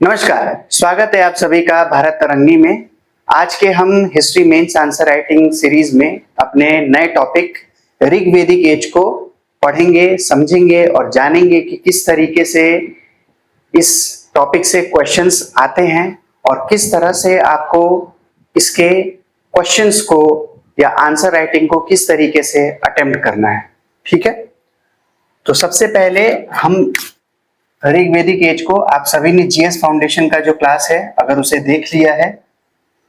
नमस्कार, स्वागत है आप सभी का भारत तरंगी में। आज के हम history mains answer writing series में अपने नए टॉपिक ऋग्वेदिक एज को पढ़ेंगे, समझेंगे और जानेंगे कि किस तरीके से इस टॉपिक से क्वेश्चंस आते हैं और किस तरह से आपको इसके क्वेश्चंस को या आंसर राइटिंग को किस तरीके से अटेम्प्ट करना है। ठीक है, तो सबसे पहले हम ऋग्वेदिक एज को, आप सभी ने जीएस फाउंडेशन का जो क्लास है अगर उसे देख लिया है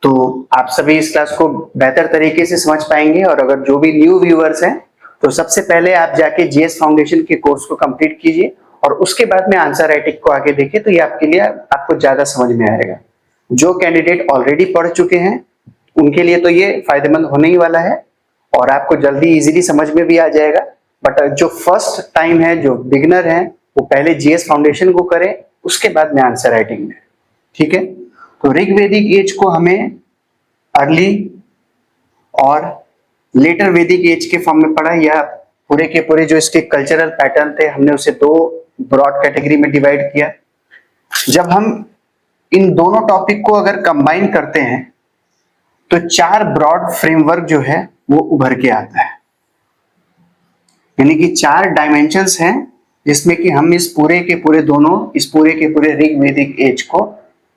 तो आप सभी इस क्लास को बेहतर तरीके से समझ पाएंगे। और अगर जो भी न्यू व्यूअर्स हैं तो सबसे पहले आप जाके जीएस फाउंडेशन के कोर्स को कंप्लीट कीजिए और उसके बाद में आंसर राइटिंग को आगे देखिए, तो ये आपके लिए आपको ज्यादा समझ में आएगा। जो कैंडिडेट ऑलरेडी पढ़ चुके हैं उनके लिए तो ये फायदेमंद होने ही वाला है और आपको जल्दी इजीली समझ में भी आ जाएगा। बट जो फर्स्ट टाइम है, जो बिगिनर है, वो पहले जीएस फाउंडेशन को करें, उसके बाद में आंसर राइटिंग में। ठीक है, तो ऋग्वेदिक एज को हमें अर्ली और लेटर वैदिक एज के फॉर्म में पढ़ा, या पूरे के पूरे जो इसके कल्चरल पैटर्न थे हमने उसे दो ब्रॉड कैटेगरी में डिवाइड किया। जब हम इन दोनों टॉपिक को अगर कंबाइन करते हैं तो चार ब्रॉड फ्रेमवर्क जो है वो उभर के आता है, यानी कि चार डायमेंशंस हैं जिसमें कि हम इस पूरे के पूरे ऋग्वेदिक एज को,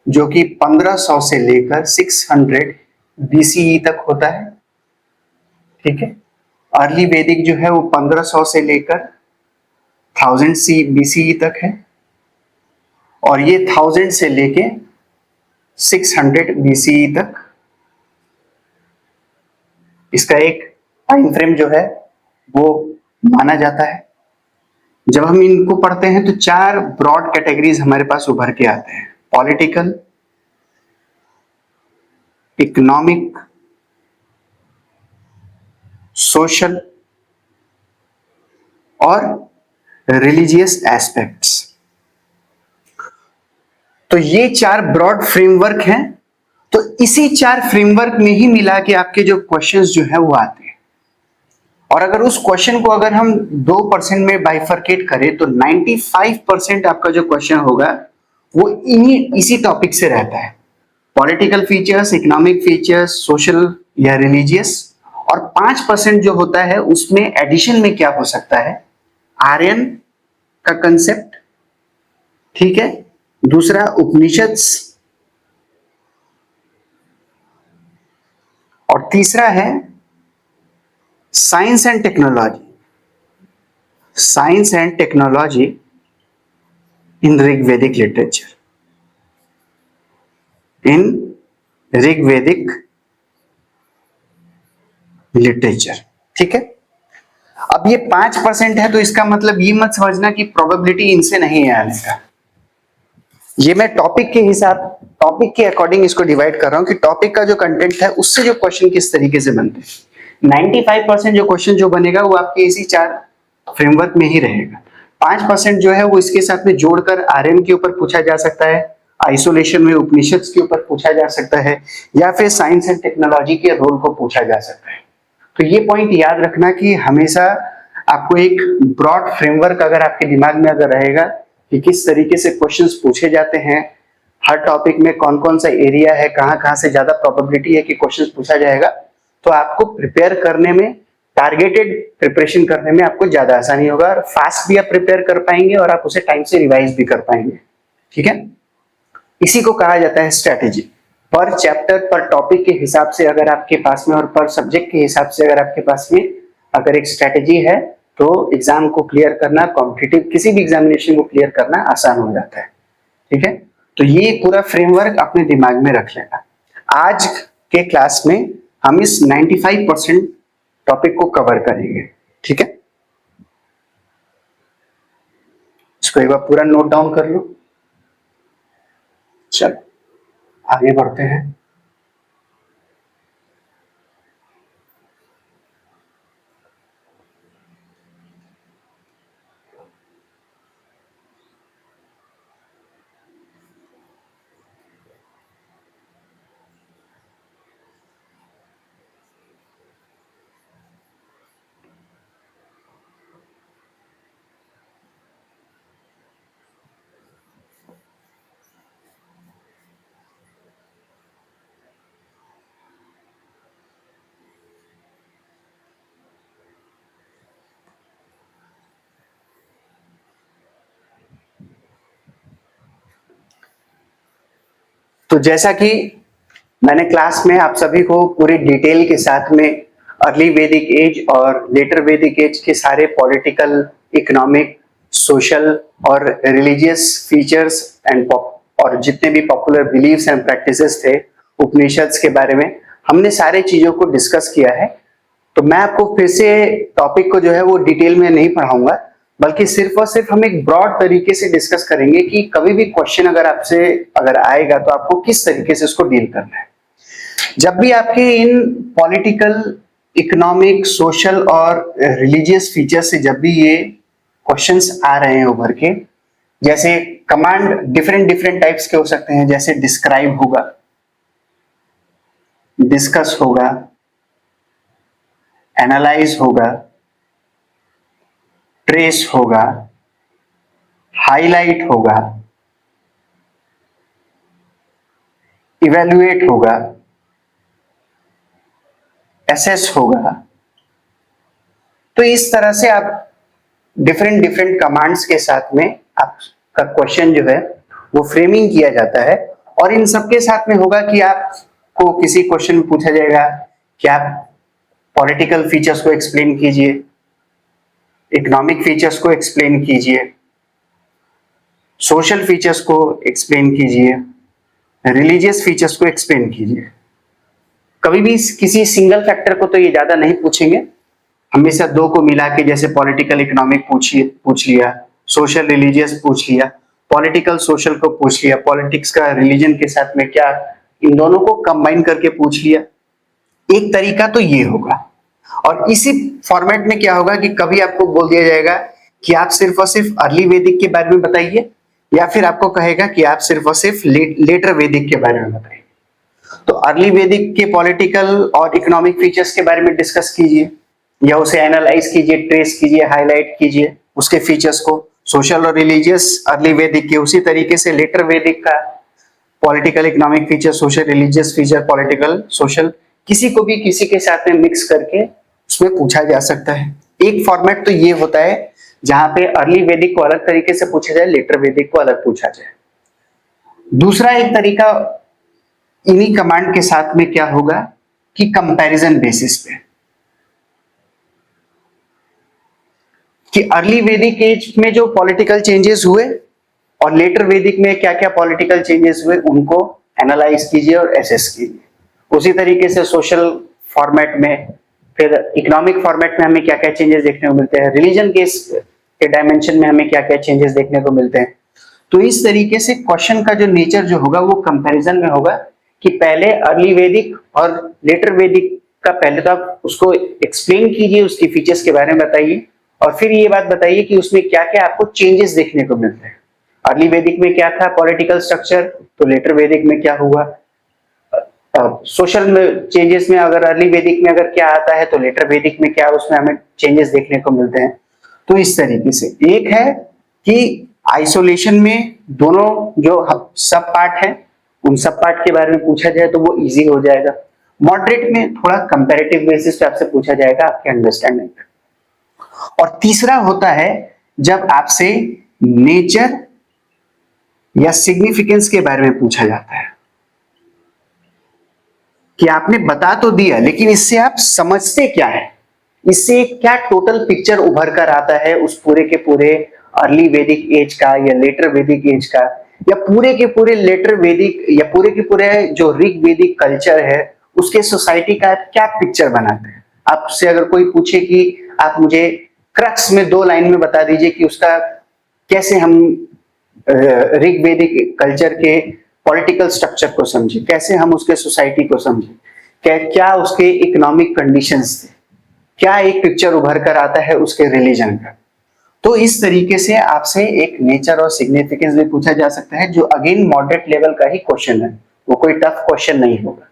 जो कि 1500 से लेकर 600 बीसीई तक होता है। ठीक है, अर्ली वैदिक जो है वो 1500 से लेकर 1000 सी बीसीई तक है और ये 1000 से लेके 600 बीसीई तक इसका एक टाइम फ्रेम जो है वो माना जाता है। जब हम इनको पढ़ते हैं तो चार ब्रॉड कैटेगरीज हमारे पास उभर के आते हैं: पॉलिटिकल, इकोनॉमिक, सोशल और रिलीजियस एस्पेक्ट्स। तो ये चार ब्रॉड फ्रेमवर्क हैं, तो इसी चार फ्रेमवर्क में ही मिला के आपके जो क्वेश्चंस जो है वो आते हैं। और अगर उस क्वेश्चन को अगर हम 2% में बाइफरकेट करें तो 95% आपका जो क्वेश्चन होगा वो इसी टॉपिक से रहता है: political features, economic features, social या रिलीजियस। और 5% जो होता है उसमें एडिशन में क्या हो सकता है, आर्यन का कंसेप्ट, ठीक है, दूसरा उपनिषद्स, और तीसरा है science and technology, science and technology in Rigvedic literature, in Rigvedic literature. ठीक है, अब ये 5% है तो इसका मतलब ये मत समझना कि प्रोबेबिलिटी इनसे नहीं है आने का। ये मैं टॉपिक के अकॉर्डिंग इसको डिवाइड कर रहा हूं कि टॉपिक का जो कंटेंट है उससे जो क्वेश्चन किस तरीके से बनते हैं। 95% जो क्वेश्चन जो बनेगा वो आपके इसी चार फ्रेमवर्क में ही रहेगा। 5% जो है वो इसके साथ में जोड़कर आर्यन के ऊपर पूछा जा सकता है, आइसोलेशन में उपनिषद के ऊपर पूछा जा सकता है, या फिर साइंस एंड टेक्नोलॉजी के रोल को पूछा जा सकता है। तो ये पॉइंट याद रखना कि हमेशा आपको एक ब्रॉड फ्रेमवर्क अगर आपके दिमाग में अगर रहेगा कि किस तरीके से क्वेश्चंस पूछे जाते हैं, हर टॉपिक में कौन कौन सा एरिया है, कहां कहां से ज्यादा प्रोबेबिलिटी है कि क्वेश्चंस पूछा जाएगा, तो आपको प्रिपेयर करने में, टारगेटेड प्रिपरेशन करने में आपको ज्यादा आसानी होगा और फास्ट भी आप प्रिपेयर कर पाएंगे और आप उसे टाइम से रिवाइज भी कर पाएंगे। ठीक है, इसी को कहा जाता है स्ट्रेटेजी। पर चैप्टर, पर टॉपिक के हिसाब से अगर आपके पास में और पर सब्जेक्ट के हिसाब से अगर आपके पास में अगर एक स्ट्रेटेजी है तो एग्जाम को क्लियर करना, कॉम्पिटिटिव किसी भी एग्जामिनेशन को क्लियर करना आसान हो जाता है। ठीक है, तो ये पूरा फ्रेमवर्क अपने दिमाग में रख लेना। आज के क्लास में हम इस 95% टॉपिक को कवर करेंगे। ठीक है, इसको एक बार पूरा नोट डाउन कर लो। चलो आगे बढ़ते हैं। तो जैसा कि मैंने क्लास में आप सभी को पूरी डिटेल के साथ में अर्ली वैदिक एज और लेटर वैदिक एज के सारे पॉलिटिकल, इकोनॉमिक, सोशल और रिलीजियस फीचर्स एंड और जितने भी पॉपुलर बिलीव्स एंड प्रैक्टिसेस थे उपनिषद्स के बारे में हमने सारे चीजों को डिस्कस किया है। तो मैं आपको फिर से टॉपिक को जो है वो डिटेल में नहीं पढ़ाऊंगा, बल्कि सिर्फ और सिर्फ हम एक ब्रॉड तरीके से डिस्कस करेंगे कि कभी भी क्वेश्चन अगर आपसे आएगा तो आपको किस तरीके से उसको डील करना है। जब भी आपके इन पॉलिटिकल, इकोनॉमिक, सोशल और रिलीजियस फीचर से जब भी ये क्वेश्चंस आ रहे हैं उभर के, जैसे कमांड डिफरेंट डिफरेंट टाइप्स के हो सकते हैं, जैसे डिस्क्राइब होगा, डिस्कस होगा, एनालाइज होगा, ट्रेस होगा, हाईलाइट होगा, इवेल्युएट होगा, एसेस होगा। तो इस तरह से आप डिफरेंट डिफरेंट कमांड्स के साथ में आपका क्वेश्चन जो है वो फ्रेमिंग किया जाता है। और इन सबके साथ में होगा कि आपको किसी क्वेश्चन में पूछा जाएगा कि आप पॉलिटिकल फीचर्स को एक्सप्लेन कीजिए, इकोनॉमिक फीचर्स को एक्सप्लेन कीजिए, सोशल फीचर्स को एक्सप्लेन कीजिए, रिलीजियस फीचर्स को एक्सप्लेन कीजिए। कभी भी किसी सिंगल फैक्टर को तो ये ज्यादा नहीं पूछेंगे, हमेशा दो को मिला के, जैसे पॉलिटिकल इकोनॉमिक पूछ लिया, सोशल रिलीजियस पूछ लिया, पॉलिटिकल सोशल को पूछ लिया, पॉलिटिक्स का रिलीजन के साथ में क्या, इन दोनों को कंबाइन करके पूछ लिया। एक तरीका तो ये होगा। और इसी फॉर्मेट में क्या होगा कि कभी आपको बोल दिया जाएगा कि आप सिर्फ और सिर्फ अर्ली वैदिक के बारे में बताइए, या फिर आपको कहेगा कि आप सिर्फ और सिर्फ लेटर वैदिक के बारे में बताइए। तो अर्ली वैदिक के पॉलिटिकल और इकोनॉमिक फीचर्स के बारे में डिस्कस कीजिए, या उसे एनालाइज कीजिए, ट्रेस कीजिए, हाईलाइट कीजिए उसके फीचर्स को। सोशल और रिलीजियस अर्ली वैदिक के, उसी तरीके से लेटर वैदिक का political, economic feature, social, religious feature, political, social, किसी को भी किसी के साथ में मिक्स करके उसमें पूछा जा सकता है। एक फॉर्मेट तो ये होता है जहां पे अर्ली वैदिक को अलग तरीके से पूछा जाए, लेटर वैदिक को अलग पूछा जाए। दूसरा एक तरीका इन्हीं कमांड के साथ में क्या होगा कि कंपैरिजन बेसिस पे, कि अर्ली वैदिक एज में जो पॉलिटिकल चेंजेस हुए और लेटर वैदिक में क्या क्या पॉलिटिकल चेंजेस हुए, उनको एनालाइज कीजिए और एसेस कीजिए। उसी तरीके से सोशल फॉर्मेट में, फिर इकोनॉमिक फॉर्मेट में हमें क्या क्या चेंजेस देखने को मिलते हैं, रिलीजन के डायमेंशन में हमें क्या क्या चेंजेस देखने को मिलते हैं। तो इस तरीके से क्वेश्चन का जो नेचर जो होगा वो कंपैरिजन में होगा कि पहले अर्ली वैदिक और लेटर वैदिक का पहले तो आप उसको एक्सप्लेन कीजिए, उसकी फीचर्स के बारे में बताइए, और फिर ये बात बताइए कि उसमें क्या क्या आपको चेंजेस देखने को मिलते हैं। अर्ली वैदिक में क्या था पॉलिटिकल स्ट्रक्चर, तो लेटर वैदिक में क्या हुआ। सोशल में चेंजेस में अगर अर्ली वैदिक में अगर क्या आता है तो लेटर वैदिक में क्या उसमें हमें चेंजेस देखने को मिलते हैं। तो इस तरीके से एक है कि आइसोलेशन में दोनों जो सब पार्ट है उन सब पार्ट के बारे में पूछा जाए तो वो इजी हो जाएगा। मॉडरेट में थोड़ा कंपैरेटिव बेसिस पे आपसे पूछा जाएगा आपके अंडरस्टैंडिंग पे। और तीसरा होता है जब आपसे नेचर या सिग्निफिकेंस के बारे में पूछा जाता है कि आपने बता तो दिया लेकिन इससे आप समझते क्या है, इससे क्या टोटल पिक्चर उभर कर आता है उस पूरे के पूरे अर्ली वैदिक एज का या लेटर वैदिक एज का, या पूरे के पूरे लेटर वैदिक या पूरे के पूरे जो ऋग वैदिक कल्चर है उसके सोसाइटी का क्या पिक्चर बनाते हैं। आपसे अगर कोई पूछे कि आप मुझे क्रक्स में 2 लाइन में बता दीजिए कि उसका कैसे हम ऋग वैदिक कल्चर के पॉलिटिकल स्ट्रक्चर को समझे, कैसे हम उसके सोसाइटी को समझे, क्या उसके इकोनॉमिक कंडीशंस थे, क्या एक पिक्चर उभर कर आता है उसके रिलीजन का। तो इस तरीके से आपसे एक नेचर और सिग्निफिकेंस भी पूछा जा सकता है, जो अगेन मॉडरेट लेवल का ही क्वेश्चन है, वो कोई टफ क्वेश्चन नहीं होगा।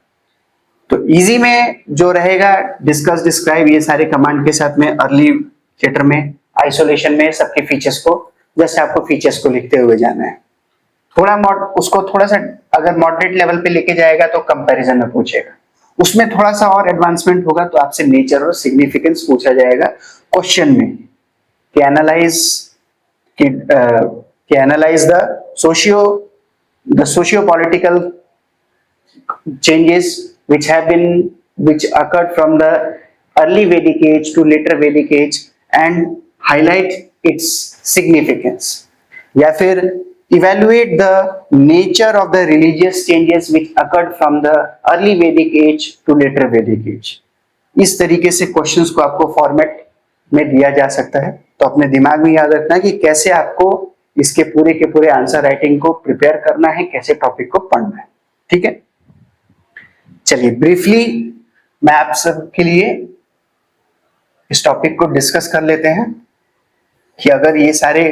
तो इजी में जो रहेगा डिस्कस, डिस्क्राइब, ये सारे कमांड के साथ में अर्ली लेटर में, आइसोलेशन में सबके फीचर्स को, जैसे आपको फीचर्स को लिखते हुए जाना है। उसको थोड़ा सा अगर मॉडरेट लेवल पे लेके जाएगा तो कंपैरिजन में पूछेगा, उसमें थोड़ा सा और एडवांसमेंट होगा तो आपसे नेचर और सिग्निफिकेंस पूछा जाएगा क्वेश्चन में कि analyse the socio political changes which occurred from the early Vedic age to later Vedic age and highlight its significance. या फिर evaluate the nature of the religious changes which occurred from the early Vedic age to later Vedic age. इस तरीके से questions को आपको format में दिया जा सकता है, तो अपने दिमाग में याद रखना कि कैसे आपको इसके पूरे के पूरे आंसर राइटिंग को प्रिपेयर करना है, कैसे टॉपिक को पढ़ना है. ठीक है, चलिए ब्रीफली मैं आप सबके लिए इस टॉपिक को डिस्कस कर लेते हैं कि अगर ये सारे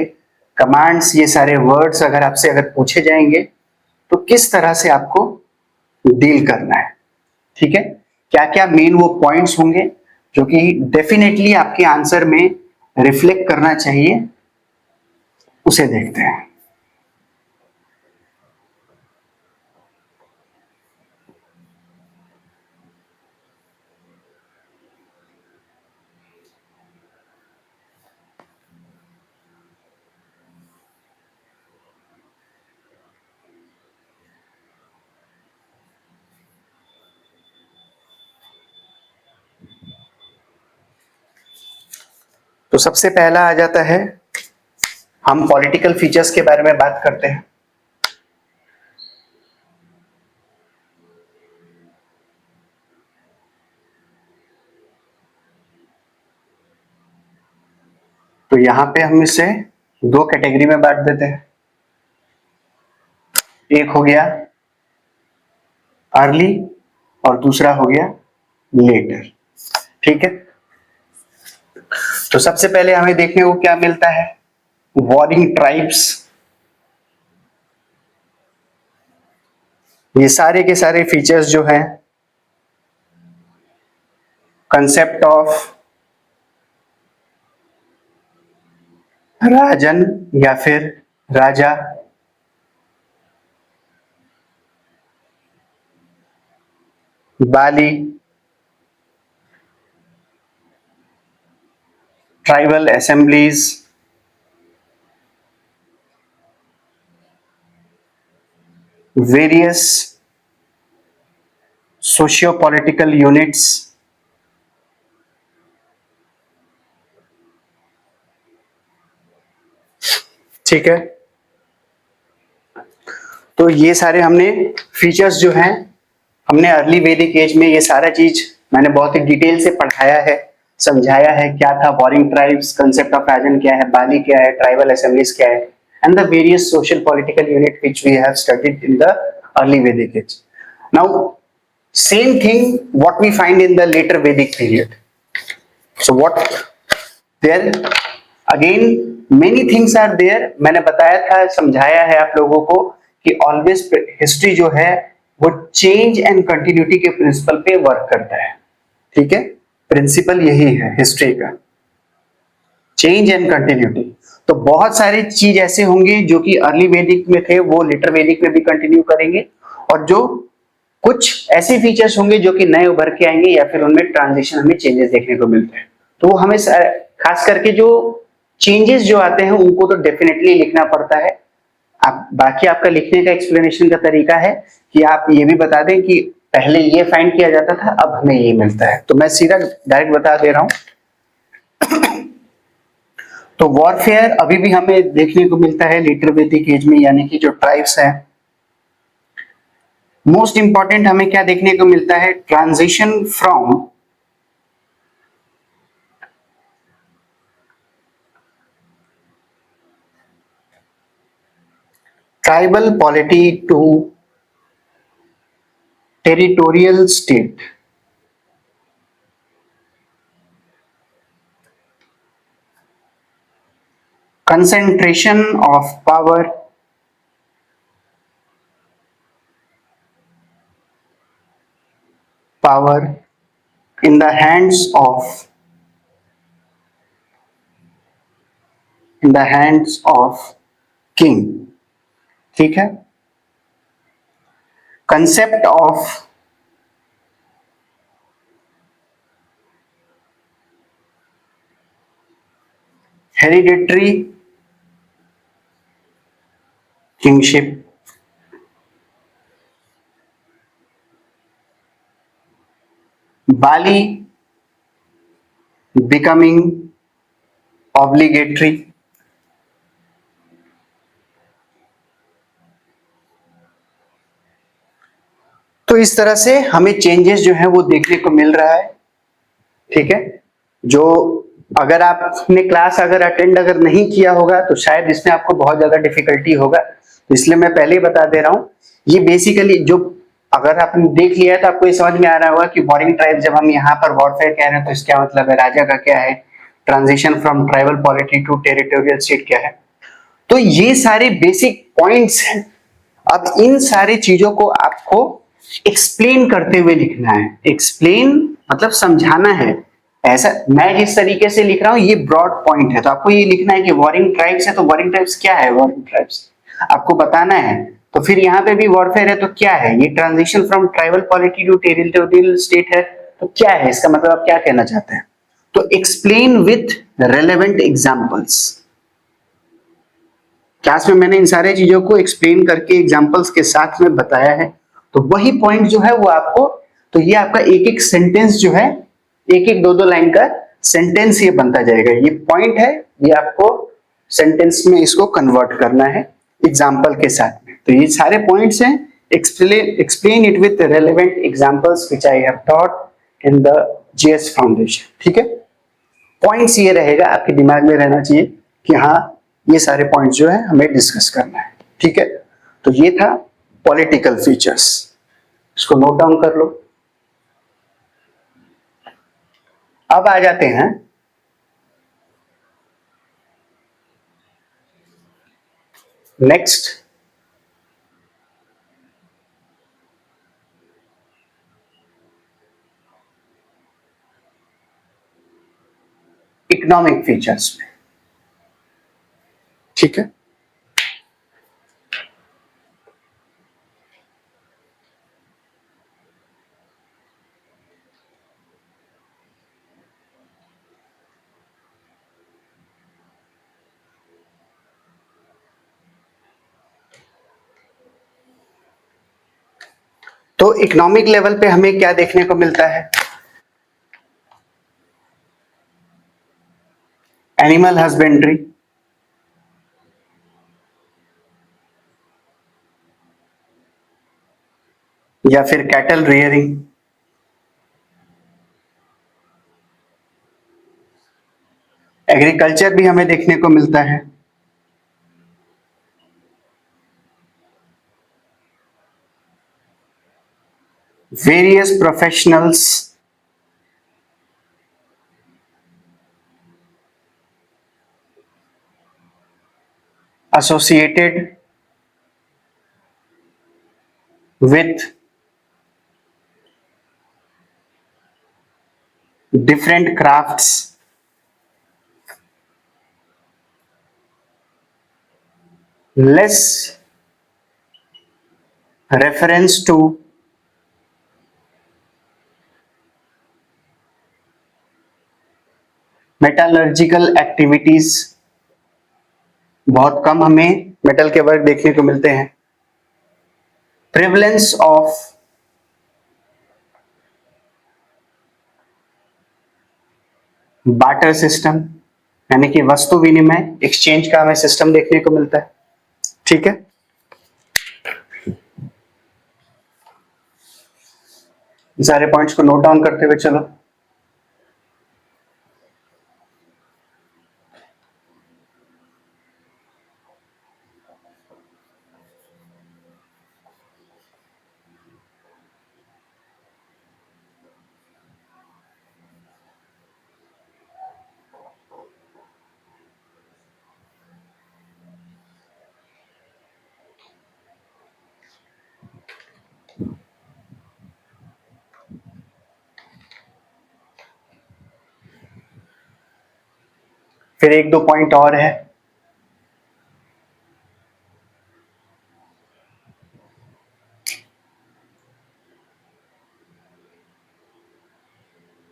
कमांड्स, ये सारे वर्ड्स अगर आपसे अगर पूछे जाएंगे तो किस तरह से आपको डील करना है. ठीक है, क्या क्या मेन वो पॉइंट्स होंगे जो कि डेफिनेटली आपके आंसर में रिफ्लेक्ट करना चाहिए, उसे देखते हैं. तो सबसे पहला आ जाता है, हम पॉलिटिकल फीचर्स के बारे में बात करते हैं. तो यहां पे हम इसे दो कैटेगरी में बांट देते हैं. एक हो गया अर्ली और दूसरा हो गया लेटर. ठीक है, तो सबसे पहले हमें देखने को क्या मिलता है, वॉरिंग ट्राइब्स. ये सारे के सारे फीचर्स जो हैं, कंसेप्ट ऑफ राजन या फिर raja, bali, tribal assemblies, various socio political units, ठीक है. तो ये सारे हमने फीचर्स जो हैं, हमने अर्ली वैदिक एज में ये सारा चीज मैंने बहुत ही डिटेल से पढ़ाया है, समझाया है. क्या था warring tribes, concept of rajan क्या है, बाली क्या है, ट्राइबल असेंबलीज क्या है, and the various social political unit which we have studied in the early Vedic age. Now same thing what we find in the later Vedic period. So what there again many things are there. मैंने बताया था, समझाया है आप लोगों को कि always history जो है वो चेंज एंड कंटिन्यूटी के प्रिंसिपल पे वर्क करता है. ठीक है, प्रिंसिपल यही है हिस्ट्री का, चेंज एंड कंटिन्यूटी. तो बहुत सारी चीज ऐसे होंगे जो कि अर्ली वैदिक में थे, वो लेटर वैदिक में भी कंटिन्यू करेंगे, और जो कुछ ऐसे फीचर्स होंगे जो कि नए उभर के आएंगे या फिर उनमें ट्रांजिशन, हमें चेंजेस देखने को मिलते हैं. तो वो हमें खास करके जो चेंजेस जो आते हैं उनको तो डेफिनेटली लिखना पड़ता है. आप बाकी आपका लिखने का एक्सप्लेनेशन का तरीका है कि आप ये भी बता दें कि पहले ये फाइंड किया जाता था, अब हमें ये मिलता है. तो मैं सीधा डायरेक्ट बता दे रहा हूं. तो वॉरफेयर अभी भी हमें देखने को मिलता है लेटर वैदिक एज में, यानी कि जो ट्राइब्स हैं. मोस्ट इंपॉर्टेंट हमें क्या देखने को मिलता है, transition from tribal polity to territorial state. Concentration of power, in the hands of king. ठीक है, concept of hereditary kingship, Bali becoming obligatory. तो इस तरह से हमें चेंजेस जो है वो देखने को मिल रहा है, ठीक है। जो अगर आपने क्लास अगर अटेंड अगर नहीं किया होगा तो शायद इसमें आपको बहुत ज्यादा डिफिकल्टी होगा, तो इसलिए मैं पहले ही बता दे रहा हूं। ये बेसिकली जो अगर आपने देख लिया है तो आपको ये समझ में आ रहा होगा कि वॉरिंग ट्राइब, जब हम यहाँ पर वॉरफेयर कह रहे हैं तो इसका मतलब है राजा का क्या है, transition from tribal polity to territorial state क्या है। तो ये सारे बेसिक पॉइंट्स हैं। अब इन सारी चीजों को आपको एक्सप्लेन करते हुए लिखना है। एक्सप्लेन मतलब समझाना है। ऐसा मैं जिस तरीके से लिख रहा हूं ये ब्रॉड पॉइंट है, तो आपको ये लिखना है कि वॉरिंग ट्राइब्स है तो वॉरिंग ट्राइब्स क्या है, वॉरिंग ट्राइब्स आपको बताना है। तो फिर यहाँ पे भी वॉरफेयर है तो क्या है, ये transition from tribal polity to territorial state है तो क्या है, इसका मतलब आप क्या कहना चाहते हैं। तो explain with relevant examples. Class में मैंने इन सारे चीजों को एक्सप्लेन करके एग्जांपल्स के साथ में बताया है, तो वही पॉइंट जो है वो आपको, तो ये आपका एक एक सेंटेंस जो है, एक एक दो दो लाइन का सेंटेंस ये बनता जाएगा। ये पॉइंट है, ये आपको सेंटेंस में इसको कन्वर्ट करना है एग्जाम्पल के साथ में। तो ये सारे पॉइंट्स हैं। Explain it with relevant examples which I have taught in the GS foundation, ठीक है। पॉइंट्स ये रहेगा, आपके दिमाग में रहना चाहिए कि हाँ ये सारे पॉइंट्स जो है हमें डिस्कस करना है, ठीक है। तो ये था पॉलिटिकल फीचर्स, इसको नोट डाउन कर लो। अब आ जाते हैं नेक्स्ट, इकोनॉमिक फीचर्स में, ठीक है। तो इकोनॉमिक लेवल पे हमें क्या देखने को मिलता है, एनिमल हस्बेंड्री, या फिर कैटल रियरिंग, एग्रीकल्चर भी हमें देखने को मिलता है, various professionals, associated with different crafts, less reference to metallurgical activities, बहुत कम हमें मेटल के वर्क देखने को मिलते हैं, प्रिवलेंस ऑफ बार्टर सिस्टम, यानी कि वस्तु विनिमय एक्सचेंज का हमें सिस्टम देखने को मिलता है, ठीक है। सारे पॉइंट्स को नोट डाउन करते हुए चलो। फिर एक दो पॉइंट और है,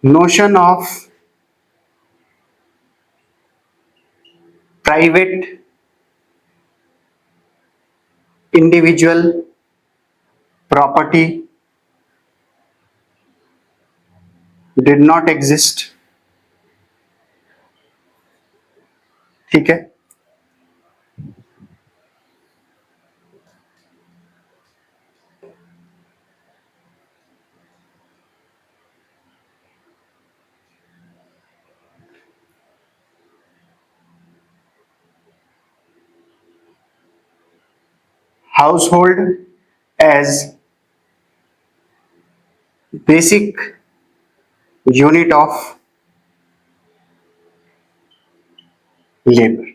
notion of private individual property did not exist, ठीक है। Household as basic unit of labour.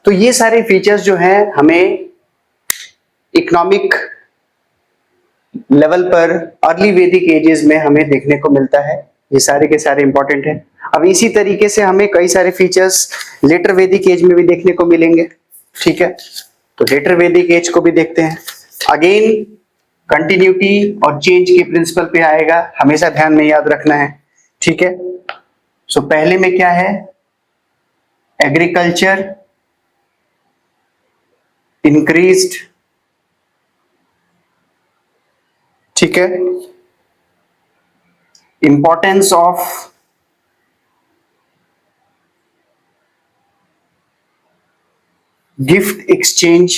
तो ये सारे फीचर्स जो हैं हमें इकोनॉमिक लेवल पर अर्ली वैदिक एजेस में हमें देखने को मिलता है। ये सारे के सारे इंपॉर्टेंट है। अब इसी तरीके से हमें कई सारे फीचर्स लेटर वैदिक एज में भी देखने को मिलेंगे, ठीक है। तो लेटर वैदिक एज को भी देखते हैं। अगेन कंटिन्यूटी और चेंज के प्रिंसिपल पे आएगा, हमेशा ध्यान में याद रखना है, ठीक है। सो पहले में क्या है, एग्रीकल्चर इंक्रीज्ड, ठीक है। Importance of gift exchange,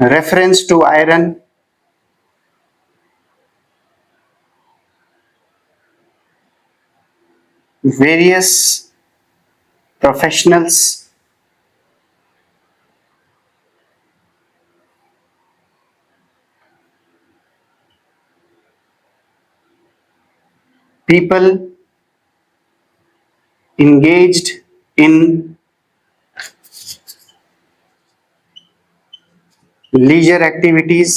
reference to iron, various professionals, people engaged in leisure activities,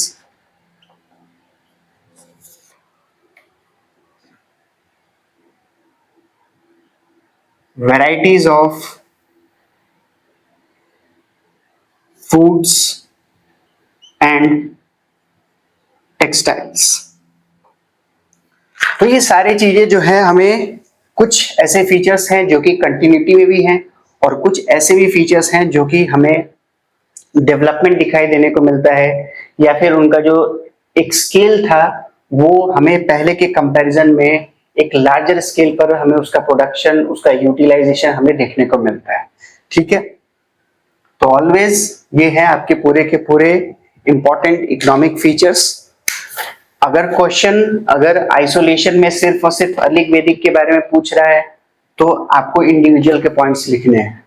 varieties of foods and textiles. तो ये सारी चीजें जो है हमें कुछ ऐसे फीचर्स हैं जो कि कंटिन्यूटी में भी हैं और कुछ ऐसे भी फीचर्स हैं जो कि हमें डेवलपमेंट दिखाई देने को मिलता है, या फिर उनका जो एक स्केल था वो हमें पहले के कंपैरिजन में एक लार्जर स्केल पर हमें उसका प्रोडक्शन, उसका यूटिलाइजेशन हमें देखने को मिलता है, ठीक है। तो ऑलवेज ये है आपके पूरे के पूरे इंपॉर्टेंट इकोनॉमिक फीचर्स। अगर क्वेश्चन अगर आइसोलेशन में सिर्फ और सिर्फ अर्ली वैदिक के बारे में पूछ रहा है तो आपको इंडिविजुअल के पॉइंट्स लिखने हैं।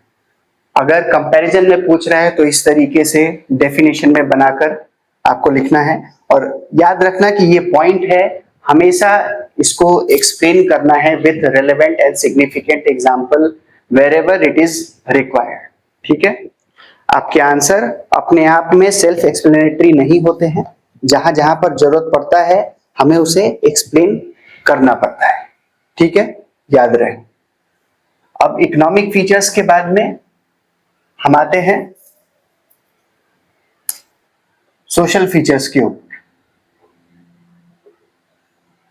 अगर कंपैरिजन में पूछ रहा है तो इस तरीके से डेफिनेशन में बनाकर आपको लिखना है। और याद रखना कि ये पॉइंट है, हमेशा इसको एक्सप्लेन करना है with relevant and significant example wherever it is required, ठीक है। आपके आंसर अपने आप में सेल्फ एक्सप्लेनेटरी नहीं होते हैं, जहां जहां पर जरूरत पड़ता है हमें उसे एक्सप्लेन करना पड़ता है, ठीक है, याद रहे। अब इकोनॉमिक फीचर्स के बाद में हम आते हैं सोशल फीचर्स के ऊपर।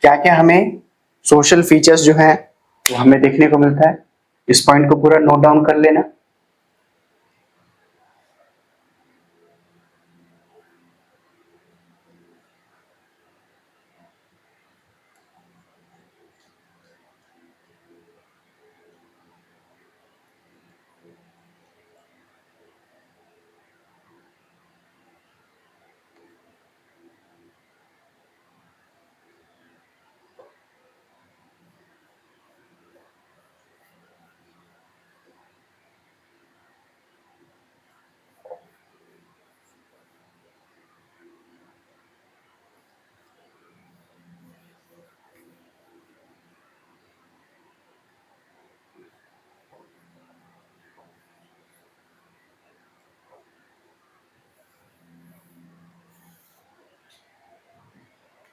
क्या क्या हमें सोशल फीचर्स जो है वो हमें देखने को मिलता है, इस पॉइंट को पूरा नोट डाउन कर लेना।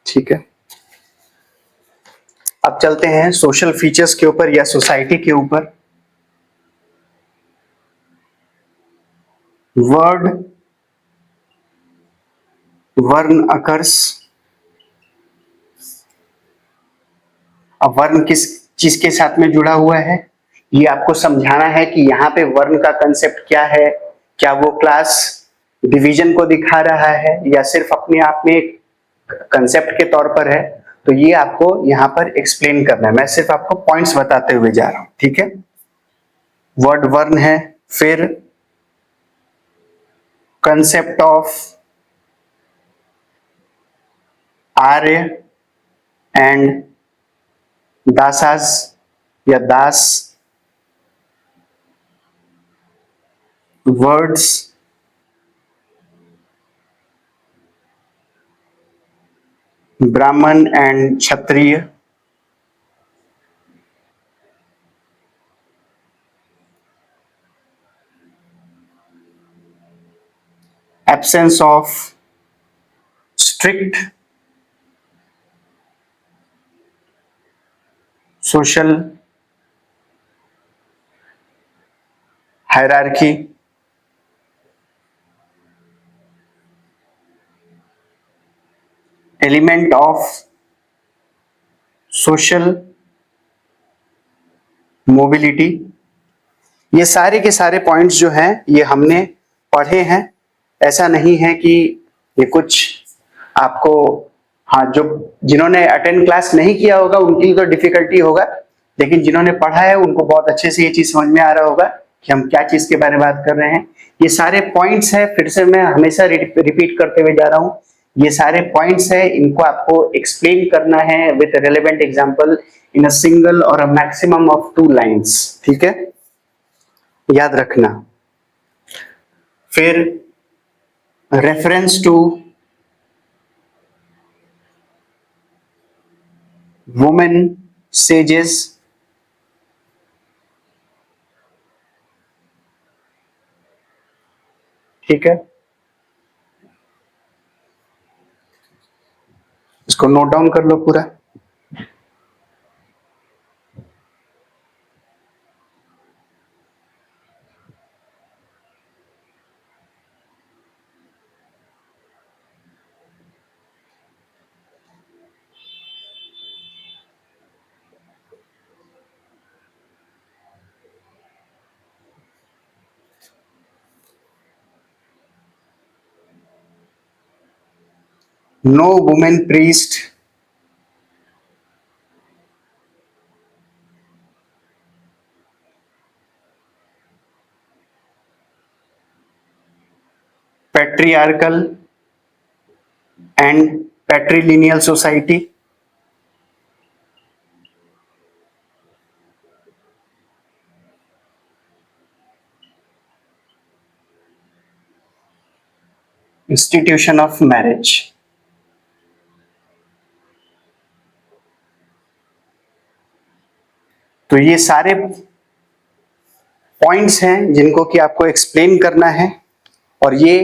ठीक है, अब चलते हैं सोशल फीचर्स के ऊपर या सोसाइटी के ऊपर। वर्ड वर्ण अकर्स। अब वर्ण किस चीज के साथ में जुड़ा हुआ है ये आपको समझाना है कि यहाँ पे वर्ण का कंसेप्ट क्या है। क्या वो क्लास डिवीजन को दिखा रहा है या सिर्फ अपने आप में एक कंसेप्ट के तौर पर है, तो ये आपको यहाँ पर एक्सप्लेन करना है। मैं सिर्फ आपको पॉइंट्स बताते हुए जा रहा हूं, ठीक है। वर्ड वर्ण है, फिर कंसेप्ट ऑफ आर्य एंड दासास या दास, वर्ड्स, ब्राह्मण and Kshatriya, absence of strict social hierarchy, element of social mobility। ये सारे के सारे पॉइंट्स जो हैं ये हमने पढ़े हैं। ऐसा नहीं है कि ये कुछ आपको, हाँ, जो जिन्होंने अटेंड क्लास नहीं किया होगा उनकी तो डिफिकल्टी होगा, लेकिन जिन्होंने पढ़ा है उनको बहुत अच्छे से ये चीज समझ में आ रहा होगा कि हम क्या चीज के बारे में बात कर रहे हैं। ये सारे पॉइंट्स है, फिर से मैं हमेशा रिपीट करते हुए जा रहा हूँ, ये सारे पॉइंट्स है, इनको आपको एक्सप्लेन करना है with relevant example in a single और अ मैक्सिमम ऑफ 2 लाइंस, ठीक है, याद रखना। फिर रेफरेंस टू वुमेन सेजेस, ठीक है, इसको नोट डाउन कर लो पूरा। No women priest, patriarchal and patrilineal society, institution of marriage। तो ये सारे पॉइंट्स हैं जिनको कि आपको एक्सप्लेन करना है, और ये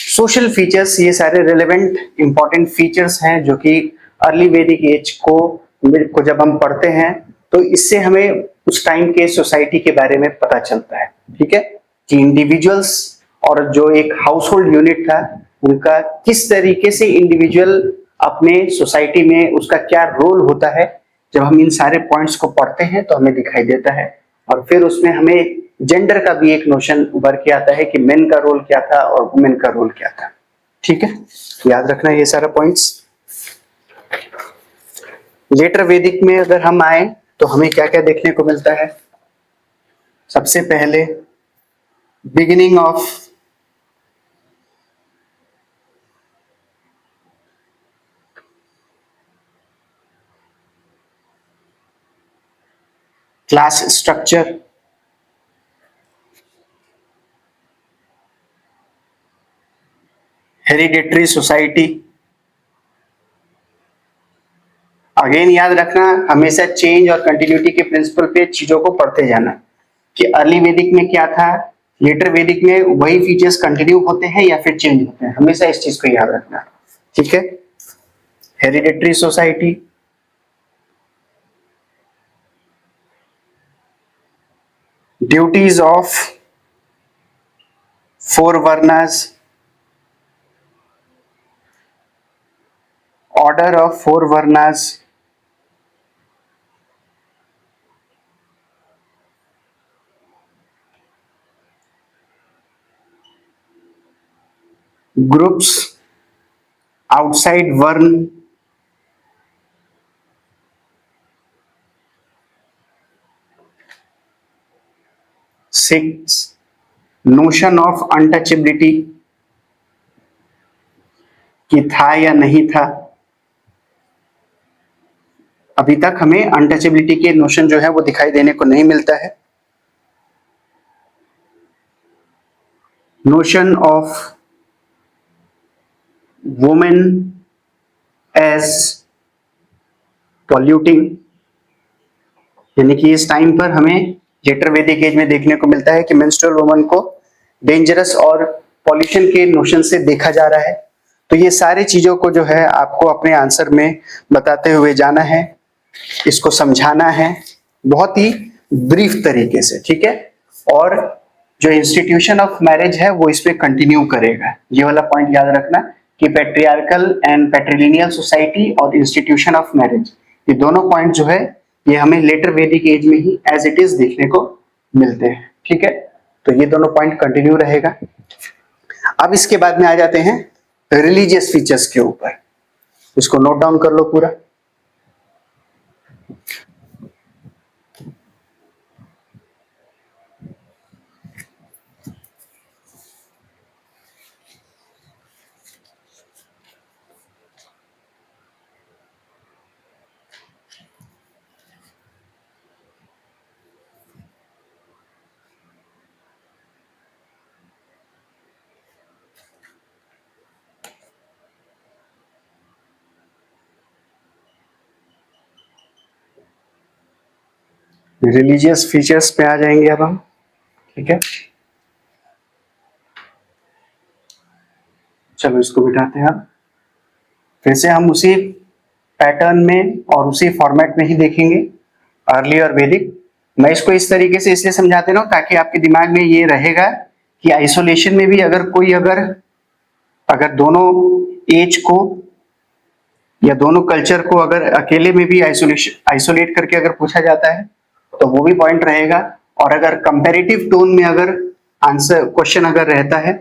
सोशल फीचर्स, ये सारे रिलेवेंट इंपॉर्टेंट फीचर्स हैं जो कि अर्ली वैदिक एज को जब हम पढ़ते हैं तो इससे हमें उस टाइम के सोसाइटी के बारे में पता चलता है, ठीक है, कि इंडिविजुअल्स और जो एक हाउस होल्ड यूनिट था उनका किस तरीके से इंडिविजुअल अपने सोसाइटी में उसका क्या रोल होता है। जब हम इन सारे पॉइंट्स को पढ़ते हैं तो हमें दिखाई देता है, और फिर उसमें हमें जेंडर का भी एक नोशन उभर के आता है कि मेन का रोल क्या था और वुमेन का रोल क्या था, ठीक है, याद रखना ये सारा पॉइंट्स। लेटर वैदिक में अगर हम आए तो हमें क्या क्या देखने को मिलता है। सबसे पहले beginning of class structure, hereditary society. Again याद रखना, हमेशा चेंज और कंटिन्यूटी के प्रिंसिपल पे चीजों को पढ़ते जाना कि अर्ली वैदिक में क्या था, लेटर वैदिक में वही फीचर्स कंटिन्यू होते हैं या फिर चेंज होते हैं, हमेशा इस चीज को याद रखना, ठीक है। Hereditary society, duties of 4 varnas, order of 4 varnas, groups outside varna, 6 notion of untouchability कि था या नहीं था। अभी तक हमें अनटचेबिलिटी के नोशन जो है वो दिखाई देने को नहीं मिलता है। Notion of women as polluting, यानी कि इस टाइम पर हमें लेटर वैदिक एज में देखने को मिलता है कि मेंस्ट्रुअल वुमन को डेंजरस और पॉल्यूशन के नोशन से देखा जा रहा है। तो ये सारी चीजों को जो है आपको अपने आंसर में बताते हुए जाना है, इसको समझाना है बहुत ही ब्रीफ तरीके से, ठीक है। और जो इंस्टीट्यूशन ऑफ मैरिज है वो इस पे कंटिन्यू करेगा। ये वाला पॉइंट याद रखना कि पैट्रियार्कल एंड पैट्रिलिनियल सोसाइटी और इंस्टीट्यूशन ऑफ मैरिज, ये दोनों पॉइंट जो है ये हमें लेटर वैदिक एज में ही एज इट इज देखने को मिलते हैं, ठीक है। तो ये दोनों पॉइंट कंटिन्यू रहेगा। अब इसके बाद में आ जाते हैं रिलीजियस फीचर्स के ऊपर, इसको नोट डाउन कर लो पूरा। रिलीजियस फीचर्स पे आ जाएंगे अब हम, ठीक है। चलो इसको बिठाते हैं। अब फिर से हम उसी पैटर्न में और उसी फॉर्मेट में ही देखेंगे अर्ली और वैदिक। मैं इसको इस तरीके से इसलिए समझाते रहा हूं ताकि आपके दिमाग में ये रहेगा कि आइसोलेशन में भी अगर कोई अगर दोनों एज को या दोनों कल्चर को अगर अकेले में भी आइसोलेट करके अगर पूछा जाता है तो वो भी पॉइंट रहेगा। और अगर कंपैरेटिव टोन में अगर आंसर क्वेश्चन अगर रहता है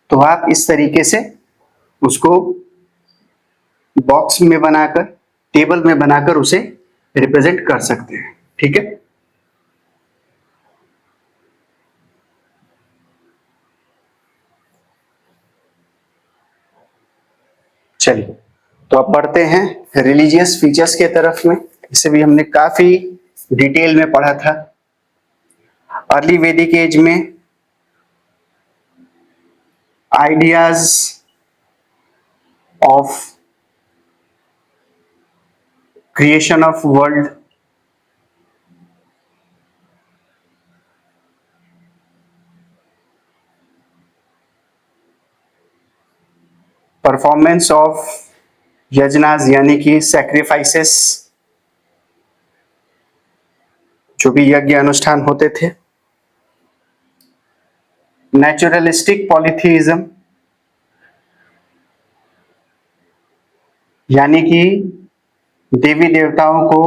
तो आप इस तरीके से उसको बॉक्स में बनाकर, टेबल में बनाकर उसे रिप्रेजेंट कर सकते हैं, ठीक है। चलिए तो अब बढ़ते हैं रिलीजियस फीचर्स के तरफ में। इसे भी हमने काफी डिटेल में पढ़ा था। अर्ली वैदिक एज में ideas of creation of world, performance of yajnas यानी कि सैक्रिफाइसेस, जो भी यज्ञ अनुष्ठान होते थे, नेचुरलिस्टिक पॉलीथीइज्म यानी कि देवी देवताओं को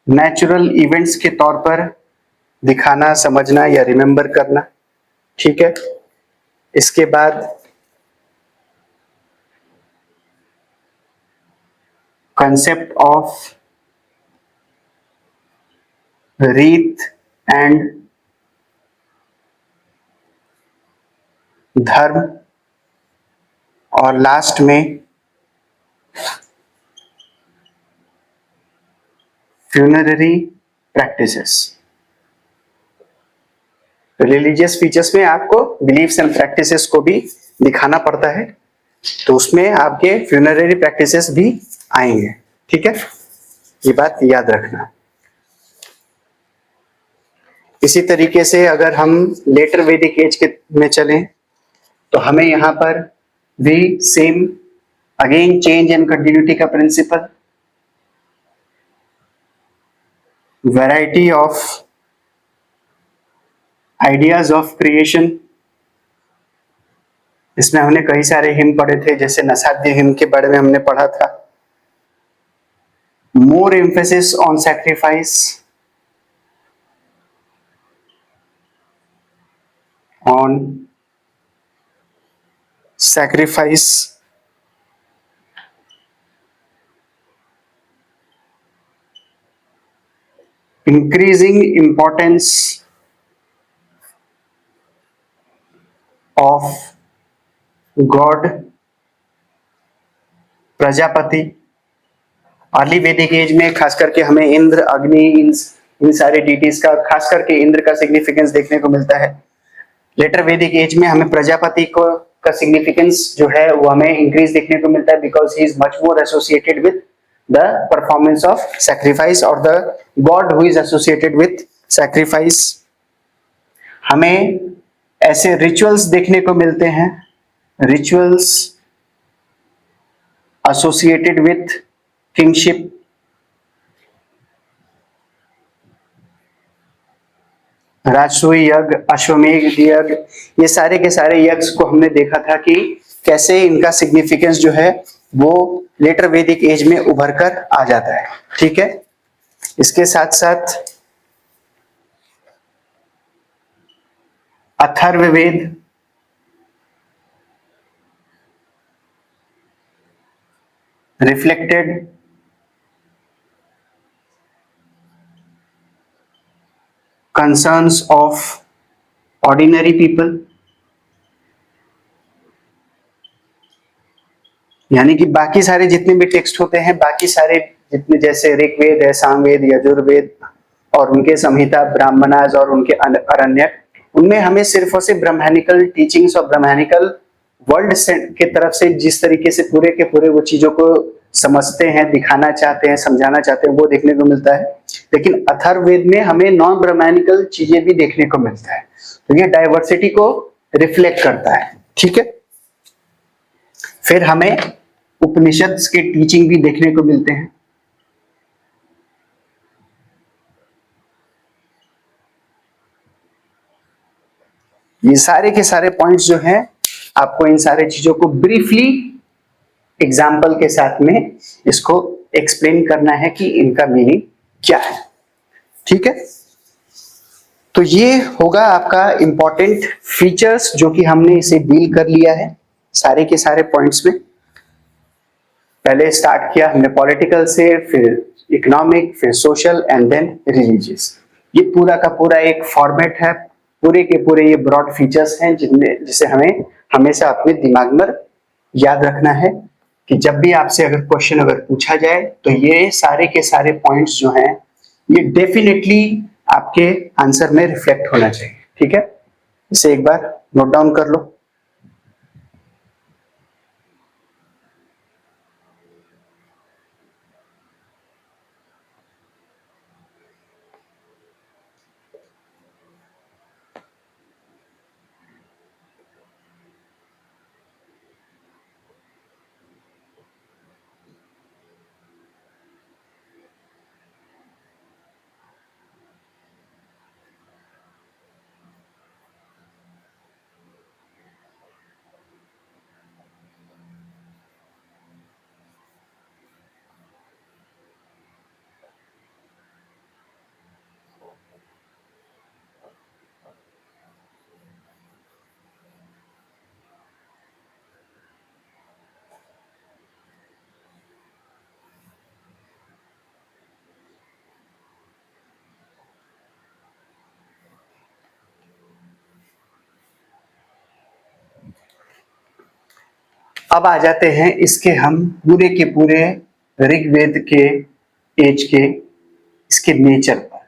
नेचुरल इवेंट्स के तौर पर दिखाना, समझना या रिमेंबर करना, ठीक है। इसके बाद कंसेप्ट ऑफ रीत एंड धर्म, और लास्ट में फ्यूनररी प्रैक्टिसेस। रिलीजियस फीचर्स में आपको बिलीफ्स एंड प्रैक्टिसेस को भी दिखाना पड़ता है, तो उसमें आपके फ्यूनररी प्रैक्टिसेस भी आएंगे, ठीक है। ये बात याद रखना। इसी तरीके से अगर हम लेटर वैदिक एज के में चलें तो हमें यहां पर भी same again change and continuity का principle, variety of ideas of creation, इसमें हमने कई सारे हिम पढ़े थे, जैसे नसाध्य हिम के बारे में हमने पढ़ा था। More emphasis on sacrifice, on sacrifice, increasing importance of God, Prajapati. Early Vedic age में खास करके हमें इंद्र, अग्नि, इन सारे डीटीज का, खास करके इंद्र का सिग्निफिकेंस देखने को मिलता है। लेटर वैदिक एज में हमें प्रजापति को का सिग्निफिकेंस जो है वो हमें इंक्रीज देखने को मिलता है, because he is much more associated with the performance of sacrifice और the god who is associated with sacrifice. हमें ऐसे रिचुअल्स देखने को मिलते हैं, रिचुअल्स एसोसिएटेड विथ किंगशिप, राजसूय यज्ञ, अश्वमेध यज्ञ, ये सारे के सारे यज्ञ को हमने देखा था कि कैसे इनका सिग्निफिकेंस जो है वो लेटर वैदिक एज में उभर कर आ जाता है। ठीक है, इसके साथ साथ Atharvaveda, reflected concerns of ordinary people, यानी कि बाकी सारे जितने भी टेक्स्ट होते हैं, बाकी सारे जितने जैसे ऋग्वेद है, सामवेद, यजुर्वेद और उनके संहिता, ब्राह्मणास और उनके अरण्यक, उनमें हमें सिर्फ और सिर्फ ब्रह्मानिकल टीचिंग्स और ब्रह्मानिकल वर्ल्ड के तरफ से जिस तरीके से पूरे के पूरे वो चीजों को समझते हैं, दिखाना चाहते हैं, समझाना चाहते हैं, वो देखने को मिलता है। लेकिन अथर्ववेद में हमें नॉन ब्रह्मानिकल चीजें भी देखने को मिलता है, तो ये डाइवर्सिटी को रिफ्लेक्ट करता है। ठीक है, फिर हमें उपनिषद के टीचिंग भी देखने को मिलते हैं। ये सारे के सारे पॉइंट्स जो हैं, आपको इन सारे चीजों को ब्रीफली एग्जाम्पल के साथ में इसको एक्सप्लेन करना है कि इनका मीनिंग क्या है। ठीक है, तो ये होगा आपका इंपॉर्टेंट फीचर्स जो कि हमने इसे डील कर लिया है सारे के सारे पॉइंट्स में। पहले स्टार्ट किया हमने पॉलिटिकल से, फिर इकोनॉमिक, फिर सोशल एंड देन रिलीजियस। ये पूरा का पूरा एक फॉर्मेट है, पूरे के पूरे ये ब्रॉड फीचर्स हैं जिसे हमें हमेशा अपने दिमाग में याद रखना है कि जब भी आपसे अगर क्वेश्चन अगर पूछा जाए तो ये सारे के सारे पॉइंट्स जो हैं ये डेफिनेटली आपके आंसर में रिफ्लेक्ट होना चाहिए। ठीक है, इसे एक बार नोट डाउन कर लो। अब आ जाते हैं इसके हम पूरे के पूरे ऋग्वेद के एज के इसके नेचर पर।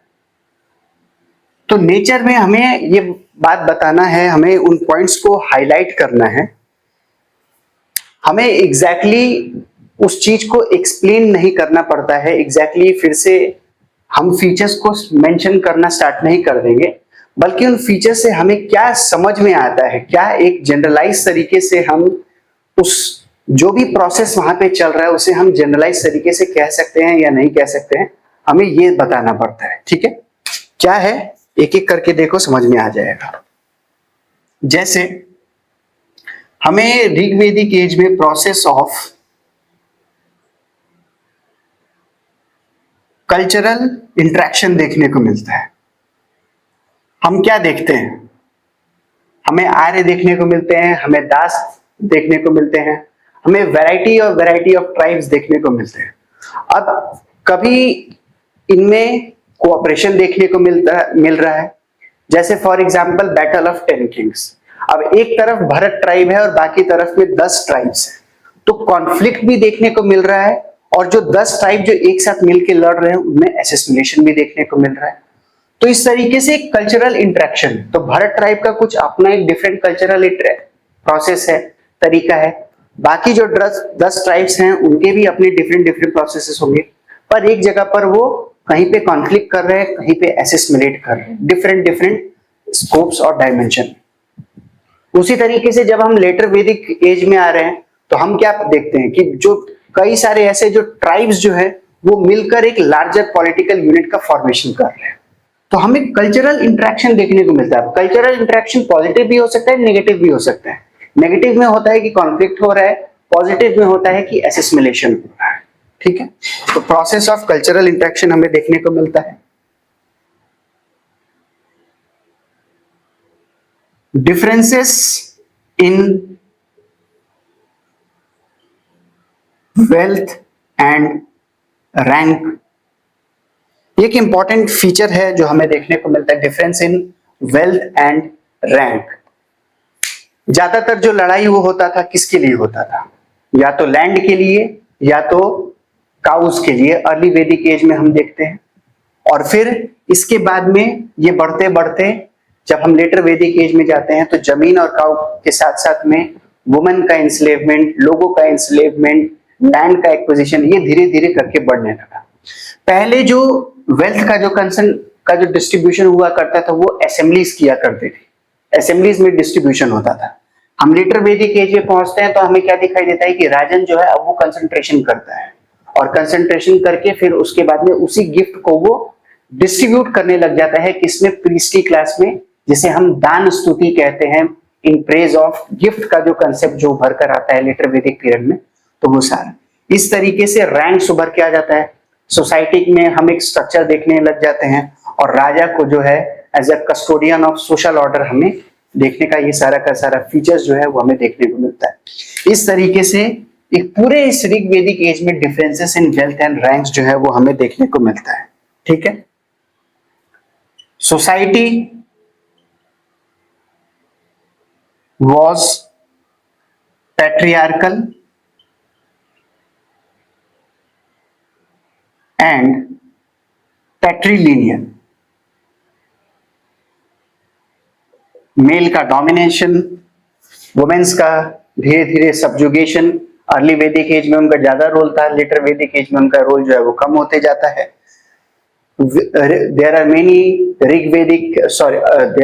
तो नेचर में हमें ये बात बताना है, हमें उन पॉइंट्स को हाईलाइट करना है। हमें एग्जैक्टली उस चीज को एक्सप्लेन नहीं करना पड़ता है, एग्जैक्टली फिर से हम फीचर्स को मेंशन करना स्टार्ट नहीं कर देंगे, बल्कि उन फीचर से हमें क्या समझ में आता है, क्या एक जनरलाइज तरीके से हम उस जो भी प्रोसेस वहां पे चल रहा है उसे हम जनरलाइज तरीके से कह सकते हैं या नहीं कह सकते हैं, हमें ये बताना पड़ता है। ठीक है, क्या है एक एक करके देखो, समझ में आ जाएगा। जैसे हमें ऋग्वेदिक एज में प्रोसेस ऑफ कल्चरल इंटरेक्शन देखने को मिलता है। हम क्या देखते हैं, हमें आर्य देखने को मिलते हैं, हमें दास देखने को मिलते हैं, हमें वैरायटी ऑफ ट्राइब्स देखने को मिलते हैं। अब कभी इनमें कोऑपरेशन देखने को मिल रहा है, जैसे for example battle of 10 Kings. अब एक तरफ भरत ट्राइब है और बाकी तरफ में 10 ट्राइब्स है, तो कॉन्फ्लिक्ट भी देखने को मिल रहा है, और जो 10 ट्राइब जो एक साथ मिलकर लड़ रहे हैं उनमें एसेसिनेशन भी देखने को मिल रहा है। तो इस तरीके से एक कल्चरल इंटरेक्शन, तो भरत ट्राइब का कुछ अपना एक डिफरेंट कल्चरल प्रोसेस है, तरीका है, बाकी जो 10 ट्राइब्स हैं उनके भी अपने डिफरेंट प्रोसेसेस होंगे, पर एक जगह पर वो कहीं पे कॉन्फ्लिक्ट कर रहे हैं, कहीं पे एसिमिलेट कर रहे हैं, डिफरेंट स्कोप्स और डायमेंशन। उसी तरीके से जब हम लेटर वैदिक एज में आ रहे हैं तो हम क्या देखते हैं कि जो कई सारे ऐसे जो ट्राइब्स जो है वो मिलकर एक लार्जर पॉलिटिकल यूनिट का फॉर्मेशन कर रहे हैं, तो हमें कल्चरल इंटरेक्शन देखने को मिलता है। कल्चरल इंटरेक्शन पॉजिटिव भी हो सकता है, नेगेटिव भी हो सकता है। नेगेटिव में होता है कि कॉन्फ्लिक्ट हो रहा है, पॉजिटिव में होता है कि एसिमिलेशन हो रहा है। ठीक है, तो प्रोसेस ऑफ कल्चरल इंटरेक्शन हमें देखने को मिलता है। Differences in wealth and rank, एक इंपॉर्टेंट फीचर है जो हमें देखने को मिलता है, difference in wealth and rank. ज्यादातर जो लड़ाई वो होता था किसके लिए होता था, या तो लैंड के लिए या तो काउस के लिए, अर्ली वैदिक एज में हम देखते हैं। और फिर इसके बाद में ये बढ़ते बढ़ते जब हम लेटर वैदिक एज में जाते हैं तो जमीन और काउ के साथ साथ में वुमेन का इंस्लेवमेंट, लोगों का इंस्लेवमेंट, लैंड का एक्विजिशन, ये धीरे धीरे करके बढ़ने लगा। पहले जो वेल्थ का जो कंसर्न का जो डिस्ट्रीब्यूशन हुआ करता था वो असेंबलीज किया करते थे, असेंबलीज में डिस्ट्रीब्यूशन होता था। हम लेटर वैदिक एज में पहुंचते हैं तो हमें क्या दिखाई देता है कि राजन जो है अब वो कंसंट्रेशन करता है, और कंसंट्रेशन करके फिर उसके बाद में उसी गिफ्ट को वो डिस्ट्रीब्यूट करने लग जाता है, किसमें, प्रीस्टली क्लास में, जिसे हम दान स्तुति कहते हैं, इन प्रेज ऑफ गिफ्ट का जो कंसेप्ट जो उभर कर आता है लेटर वैदिक पीरियड में। तो वो सारा इस तरीके से रैंक्स उभर के आ जाता है, सोसाइटी में हम एक स्ट्रक्चर देखने लग जाते हैं, और राजा को जो है as a custodian of social order हमें देखने का ये सारा का सारा फीचर्स जो है वो हमें देखने को मिलता है। इस तरीके से एक पूरे इस ऋग वैदिक एज में differences in wealth and ranks जो है वो हमें देखने को मिलता है। ठीक है, society was patriarchal and patrilineal। Male का डोमिनेशन, वुमेन्स का धीरे धीरे सब्जुगेशन, अर्ली वैदिक एज में उनका ज्यादा रोल था, लेटर वैदिक एज में उनका रोल जो है वो कम होते जाता है। There are many there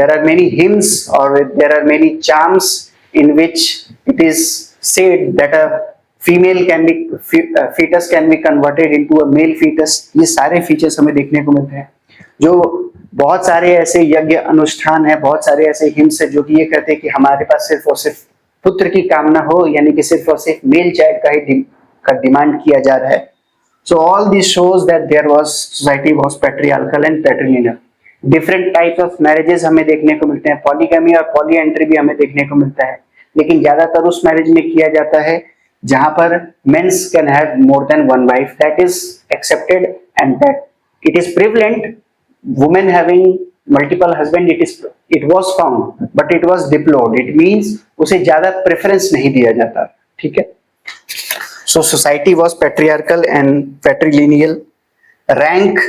are many hymns or there are many charms in which it is said that a fetus can be converted into a male fetus। ये सारे फीचर्स हमें देखने को मिलते हैं। जो बहुत सारे ऐसे यज्ञ अनुष्ठान है, बहुत सारे ऐसे हिम्स है जो कि ये कहते हैं कि हमारे पास सिर्फ और सिर्फ पुत्र की कामना हो, यानी कि सिर्फ और सिर्फ मेल चाइल्ड का ही डिमांड किया जा रहा है। So all this shows that society was patriarchal and patrilineal। Different types of marriages हमें देखने को मिलते हैं, पॉलीगैमी और पॉलीएंट्री भी हमें देखने को मिलता है, लेकिन ज्यादातर उस मैरिज में किया जाता है जहां पर men's can have more than one wife, that is accepted, and that it is prevalent. Women having multiple husband it was found but it was deplored, it means उसे ज्यादा प्रेफरेंस नहीं दिया जाता। ठीक है, so society was patriarchal and patrilineal। rank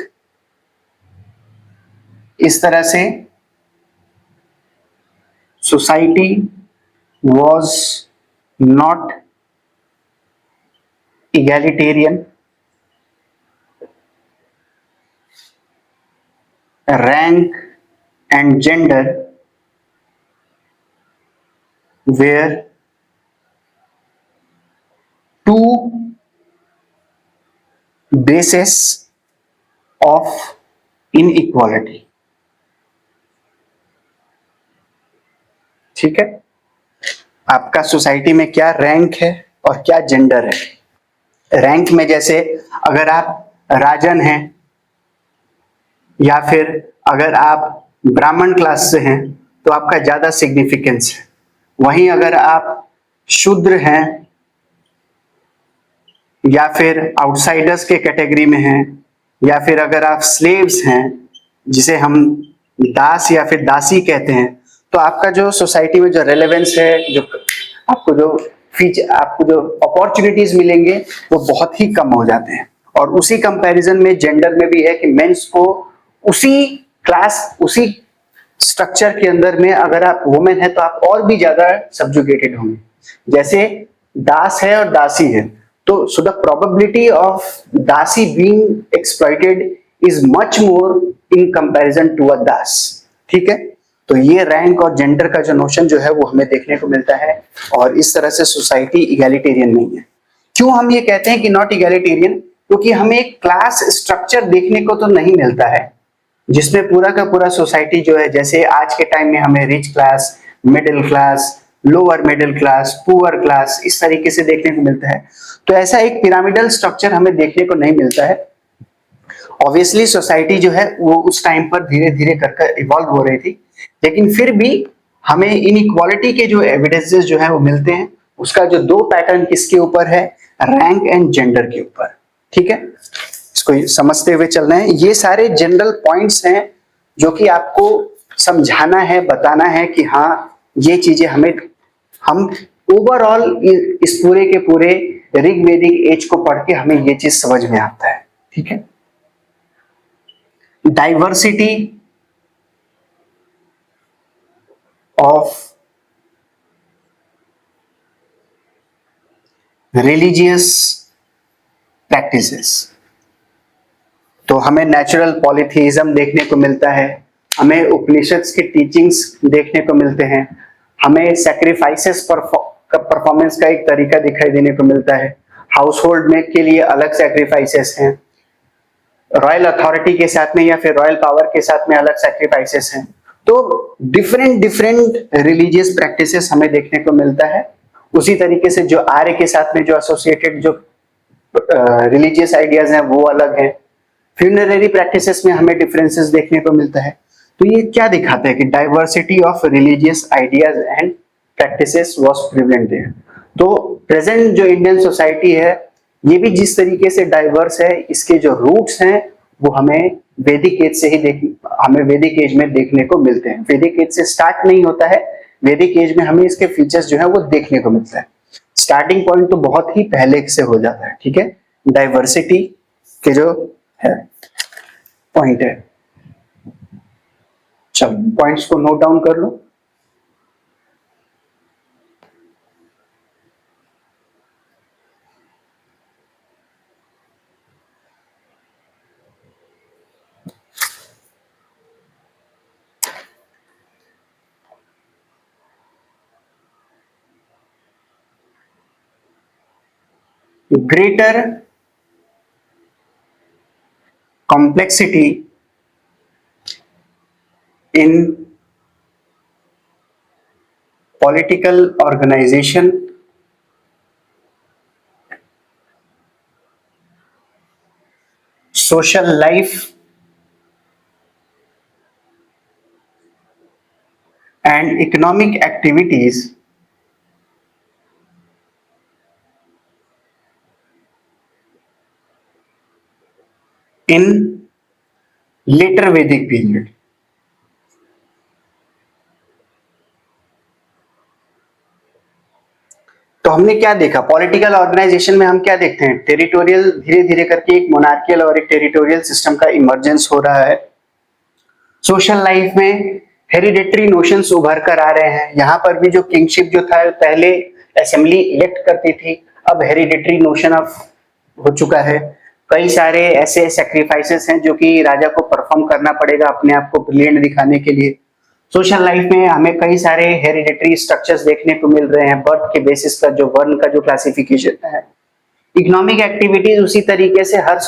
इस तरह से society was not egalitarian। rank and gender were two bases of inequality। ठीक है, आपका सोसाइटी में क्या रैंक है और क्या जेंडर है। रैंक में जैसे अगर आप राजन हैं या फिर अगर आप ब्राह्मण क्लास से हैं तो आपका ज्यादा सिग्निफिकेंस है, वहीं अगर आप शूद्र हैं या फिर आउटसाइडर्स के कैटेगरी में हैं, या फिर अगर आप स्लेव्स हैं जिसे हम दास या फिर दासी कहते हैं, तो आपका जो सोसाइटी में जो रेलेवेंस है, जो आपको जो अपॉर्चुनिटीज मिलेंगे वो बहुत ही कम हो जाते हैं। और उसी कंपैरिजन में जेंडर में भी है कि मेंस को उसी क्लास, उसी स्ट्रक्चर के अंदर में अगर आप वुमेन है तो आप और भी ज्यादा सब्जुगेटेड होंगे। जैसे दास है और दासी है, तो so the probability of dasi being exploited is much more in comparison to a das. ठीक है, तो ये रैंक और जेंडर का जो नोशन जो है वो हमें देखने को मिलता है, और इस तरह से सोसाइटी इगैलिटेरियन नहीं है। क्यों हम ये कहते हैं कि नॉट इगैलिटेरियन? क्योंकि हमें एक क्लास स्ट्रक्चर देखने को तो नहीं मिलता है जिसमें पूरा का पूरा सोसाइटी जो है, जैसे आज के टाइम में हमें rich class, middle class, lower middle class, poor class, इस तरीके से देखने को मिलता है। तो ऐसा एक पिरामिडल स्ट्रक्चर हमें देखने को नहीं मिलता है। ऑब्वियसली सोसाइटी जो है वो उस टाइम पर धीरे धीरे कर इवॉल्व हो रही थी, लेकिन फिर भी हमें इनइक्वालिटी के जो एविडेंसेस जो है वो मिलते हैं। उसका जो दो पैटर्न किसके ऊपर है? रैंक एंड जेंडर के ऊपर। ठीक है, इसको समझते हुए चल रहे हैं। ये सारे जनरल पॉइंट्स हैं जो कि आपको समझाना है, बताना है कि हाँ ये चीजें हम ओवरऑल इस पूरे के पूरे ऋग्वेदिक एज को पढ़ के हमें ये चीज समझ में आता है। ठीक है, डाइवर्सिटी ऑफ रिलीजियस प्रैक्टिसेस। तो हमें नेचुरल पॉलीथीइज्म देखने को मिलता है, हमें उपनिषद्स की टीचिंग्स देखने को मिलते हैं, हमें सैक्रिफाइसेस परफॉर्मेंस का एक तरीका दिखाई देने को मिलता है। हाउस होल्ड में के लिए अलग सैक्रिफाइसेस हैं, रॉयल अथॉरिटी के साथ में या फिर रॉयल पावर के साथ में अलग सैक्रिफाइसेस हैं। तो डिफरेंट रिलीजियस प्रैक्टिसेस हमें देखने को मिलता है। उसी तरीके से जो आर्य के साथ में जो एसोसिएटेड जो रिलीजियस आइडियाज हैं वो अलग हैं। फ्यूनररी प्रैक्टिसेस में हमें डिफरेंसेस देखने को मिलता है। तो ये क्या दिखाता है कि diversity of religious ideas and practices was prevalent there. तो प्रेजेंट जो इंडियन सोसाइटी है ये भी जिस तरीके से डाइवर्स है, इसके जो रूट्स हैं वो हमें वैदिक एज से ही हमें वैदिक एज में देखने को मिलते हैं। वैदिक एज से स्टार्ट नहीं होता है, वैदिक एज में हमें इसके फीचर्स जो है वो देखने को मिलता है। स्टार्टिंग पॉइंट तो बहुत ही पहले से हो जाता है। ठीक है, डाइवर्सिटी के जो है पॉइंट है। चलो पॉइंट्स को नोट डाउन कर लो। greater complexity in political organization social life and economic activities in later Vedic period। तो हमने क्या देखा पॉलिटिकल ऑर्गेनाइजेशन में? हम क्या देखते हैं? टेरिटोरियल, धीरे धीरे करके एक मोनार्कियल और एक टेरिटोरियल सिस्टम का इमर्जेंस हो रहा है। सोशल लाइफ में हेरिडेटरी नोशंस उभर कर आ रहे हैं। यहाँ पर भी जो किंगशिप जो था पहले असेंबली इलेक्ट करती थी, अब हेरिडेटरी नोशन ऑफ हो चुका है। कई सारे ऐसे सैक्रिफाइसेस हैं जो कि राजा को परफॉर्म करना पड़ेगा अपने आप को ब्रिलियंट दिखाने के लिए। सोशल लाइफ में हमें कई सारे हेरिडेटरी स्ट्रक्चर्स देखने को मिल रहे हैं, बर्थ के बेसिस पर जो वर्ण का जो क्लासिफिकेशन है। इकोनॉमिक एक्टिविटीज उसी तरीके से हर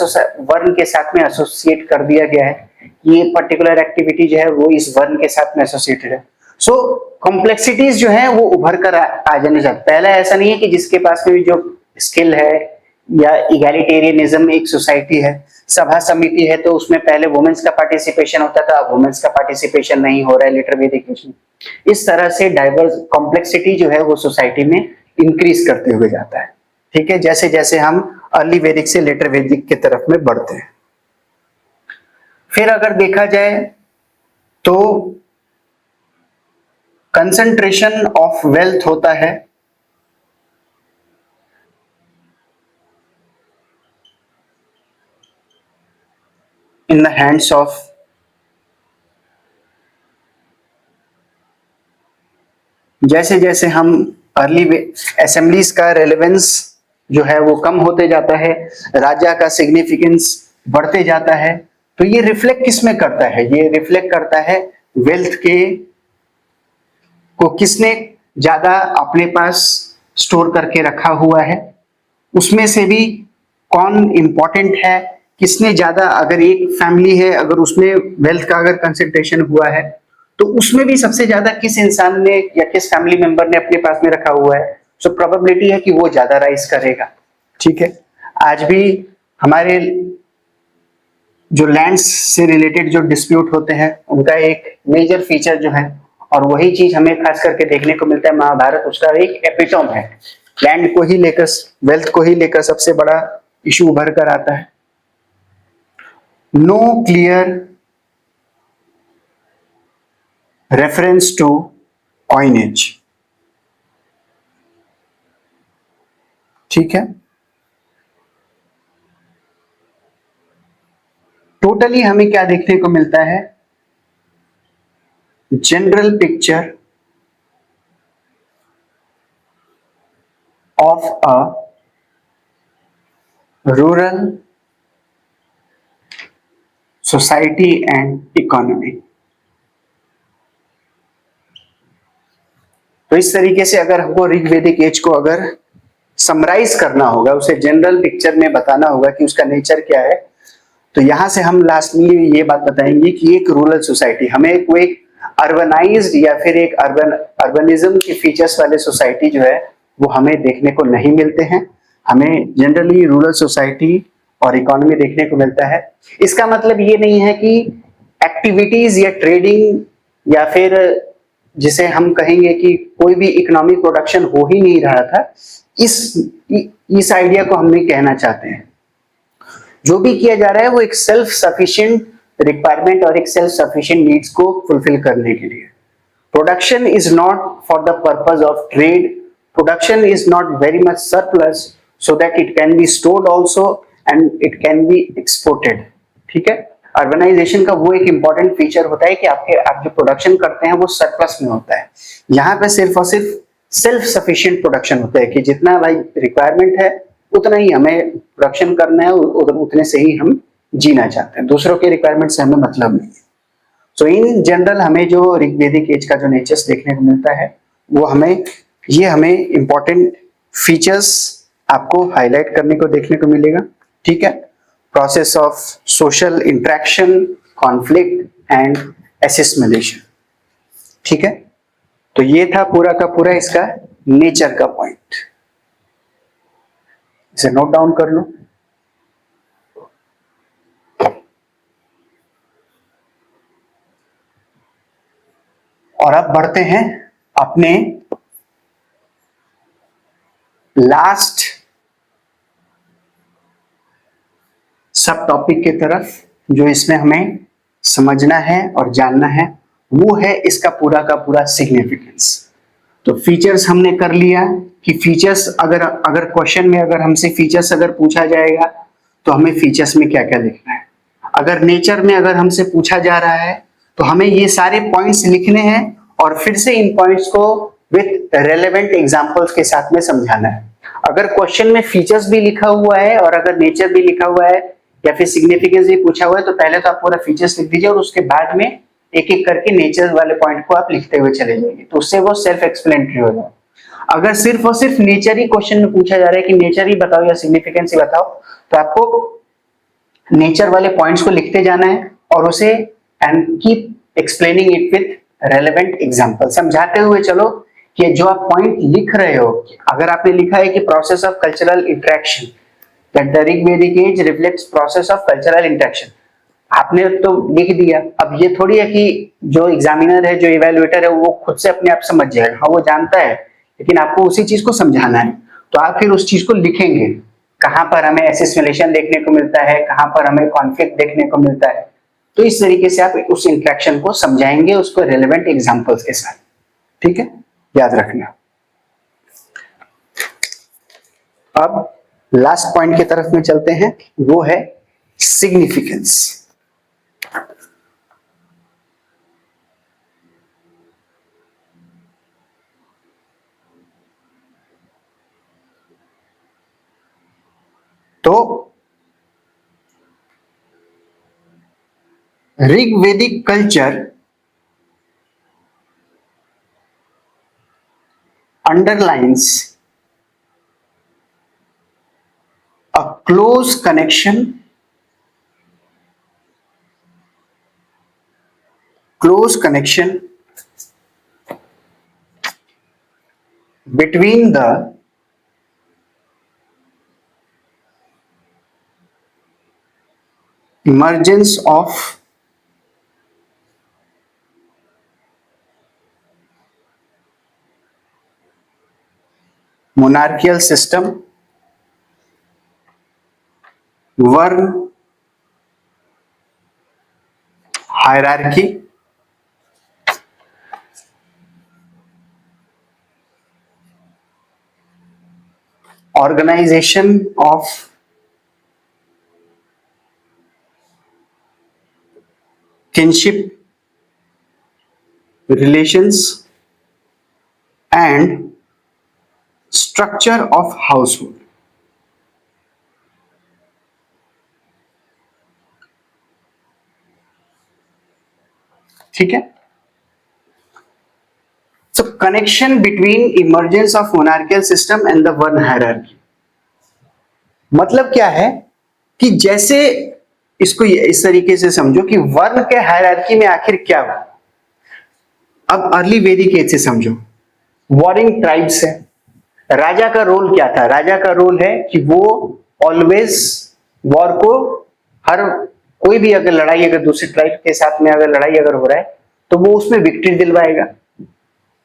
वर्ण के साथ में एसोसिएट कर दिया गया है। ये पर्टिकुलर एक्टिविटी जो है वो इस वर्ण के साथ में एसोसिएटेड है। सो कॉम्प्लेक्सिटीज जो है वो उभर कर आ जाने चाहिए। पहला ऐसा नहीं है कि जिसके पास में जो स्किल है या इगैलिटेरियनिज्म एक सोसाइटी है, सभा समिति है, तो उसमें पहले वुमेन्स का पार्टिसिपेशन होता था, अब वुमेन्स का पार्टिसिपेशन नहीं हो रहा है लेटर वेदिक में। इस तरह से डाइवर्स कॉम्प्लेक्सिटी जो है वो सोसाइटी में इंक्रीज करते हुए जाता है। ठीक है, जैसे जैसे हम अर्ली वैदिक से लेटर वैदिक की तरफ में बढ़ते हैं। फिर अगर देखा जाए तो कंसंट्रेशन ऑफ वेल्थ होता है इन द हैंड्स ऑफ जैसे जैसे हम अर्ली असेंबलीज का रेलेवेंस जो है वो कम होते जाता है, राजा का सिग्निफिकेंस बढ़ते जाता है। तो ये रिफ्लेक्ट किस में करता है? ये रिफ्लेक्ट करता है वेल्थ के को किसने ज्यादा अपने पास स्टोर करके रखा हुआ है, उसमें से भी कौन इंपॉर्टेंट है, किसने ज्यादा, अगर एक फैमिली है अगर उसमें वेल्थ का अगर कंसंट्रेशन हुआ है तो उसमें भी सबसे ज्यादा किस इंसान ने या किस फैमिली मेंबर ने अपने पास में रखा हुआ है, सो प्रोबेबिलिटी है कि वो ज्यादा राइज करेगा। ठीक है, आज भी हमारे जो लैंड्स से रिलेटेड जो डिस्प्यूट होते हैं उनका एक मेजर फीचर जो है, और वही चीज हमें खास करके देखने को मिलता है महाभारत, उसका एक एपिटोम है। लैंड को ही लेकर, वेल्थ को ही लेकर सबसे बड़ा इशू उभर कर आता है। No clear reference to coinage. ठीक है, टोटली हमें क्या देखने को मिलता है? General picture of a rural society and economy. तो इस तरीके से अगर हमको ऋग्वेदिक एज को अगर समराइज करना होगा, उसे जनरल पिक्चर में बताना होगा कि उसका नेचर क्या है, तो यहां से हम लास्टली ये बात बताएंगे कि एक रूरल सोसाइटी, हमें कोई अर्बनाइज्ड या फिर एक अर्बनिज्म के फीचर्स वाले सोसाइटी जो है वो हमें देखने को नहीं मिलते हैं। हमें जनरली रूरल सोसाइटी और इकोनॉमी देखने को मिलता है। इसका मतलब ये नहीं है कि एक्टिविटीज या ट्रेडिंग या फिर जिसे हम कहेंगे कि कोई भी इकोनॉमिक प्रोडक्शन हो ही नहीं रहा था, इस आइडिया को हम नहीं कहना चाहते हैं। जो भी किया जा रहा है वो एक सेल्फ सफिशिएंट रिक्वायरमेंट और एक सेल्फ सफिशिएंट नीड्स को फुलफिल करने के लिए। Production is not for the purpose of trade, production is not very much surplus so that it can be stored also and it can be exported. ठीक है, urbanisation का वो एक important feature होता है कि आप जो प्रोडक्शन करते हैं वो सरप्लस में होता है। यहाँ पे सिर्फ और सिर्फ सेल्फ सफिशिएंट प्रोडक्शन होता है कि जितना भाई रिक्वायरमेंट है उतना ही हमें प्रोडक्शन करना है, उतने से ही हम जीना चाहते हैं, दूसरों के रिक्वायरमेंट से हमें मतलब नहीं है। सो इन जनरल हमें जो ऋग्वेदिक एज का जो नेचर्स देखने को मिलता है वो हमें इंपॉर्टेंट फीचर्स आपको हाईलाइट करने को देखने को मिलेगा। ठीक है, process of social interaction, conflict and assimilation. ठीक है, तो ये था पूरा का पूरा इसका नेचर का पॉइंट। इसे नोट डाउन कर लो। और अब बढ़ते हैं अपने लास्ट सब टॉपिक की तरफ, जो इसमें हमें समझना है और जानना है, वो है इसका पूरा का पूरा सिग्निफिकेंस। तो फीचर्स हमने कर लिया कि फीचर्स अगर क्वेश्चन में अगर हमसे फीचर्स अगर पूछा जाएगा तो हमें फीचर्स में क्या क्या लिखना है। अगर नेचर में अगर हमसे पूछा जा रहा है तो हमें ये सारे पॉइंट्स लिखने हैं और फिर से इन पॉइंट्स को विथ रेलेवेंट एग्जांपल्स के साथ में समझाना है। अगर क्वेश्चन में फीचर्स भी लिखा हुआ है और अगर नेचर भी लिखा हुआ है या फिर सिग्निफिकेंस भी पूछा हुआ है तो पहले तो आप पूरा फीचर्स लिख दीजिए और उसके बाद में एक एक करके नेचर वाले पॉइंट को आप लिखते हुए चले जाइए, तो उससे वो सेल्फ एक्सप्लेनेटरी हो जाए। अगर सिर्फ और सिर्फ नेचर ही क्वेश्चन में पूछा जा रहा है कि नेचर ही बताओ या सिग्निफिकेंस ही बताओ, तो आपको नेचर वाले पॉइंट्स को लिखते जाना है और उसे and keep explaining it with relevant example, समझाते हुए चलो कि जो आप पॉइंट लिख रहे हो, अगर आपने लिखा है कि process of cultural interaction, that the Rigvedic age reflects process of cultural interaction, आपने तो लिख दिया। अब ये थोड़ी है कि जो एग्जामिनर है, जो इवैल्यूएटर है, वो खुद से अपने आप समझ जाएगा। हाँ, वो जानता है लेकिन आपको उसी चीज को समझाना है, तो आप फिर उस चीज को लिखेंगे, कहां पर हमें एसिमिलेशन देखने को मिलता है, कहां पर हमें कॉन्फ्लिक्ट देखने को मिलता है। तो इस तरीके से आप उस इंटरेक्शन को समझाएंगे उसको रेलेवेंट एग्जांपल्स के साथ। ठीक है, याद रखना। अब लास्ट पॉइंट की तरफ में चलते हैं, वो है सिग्निफिकेंस। तो ऋग्वेदिक culture underlines a close connection between the emergence of monarchical system, वर्ण hierarchy, organization of kinship relations and structure of household। ठीक है, so connection between emergence of monarchial system and the varna hierarchy. मतलब क्या है कि जैसे इसको इस तरीके से समझो कि वर्ण के हायरार्की में आखिर क्या हुआ। अब अर्ली वैदिक एज से समझो, वॉरिंग ट्राइब्स है, राजा का रोल क्या था? राजा का रोल है कि वो ऑलवेज वॉर को, हर कोई भी अगर लड़ाई, अगर दूसरे ट्राइब के साथ में अगर लड़ाई अगर हो रहा है तो वो उसमें विक्ट्री दिलवाएगा,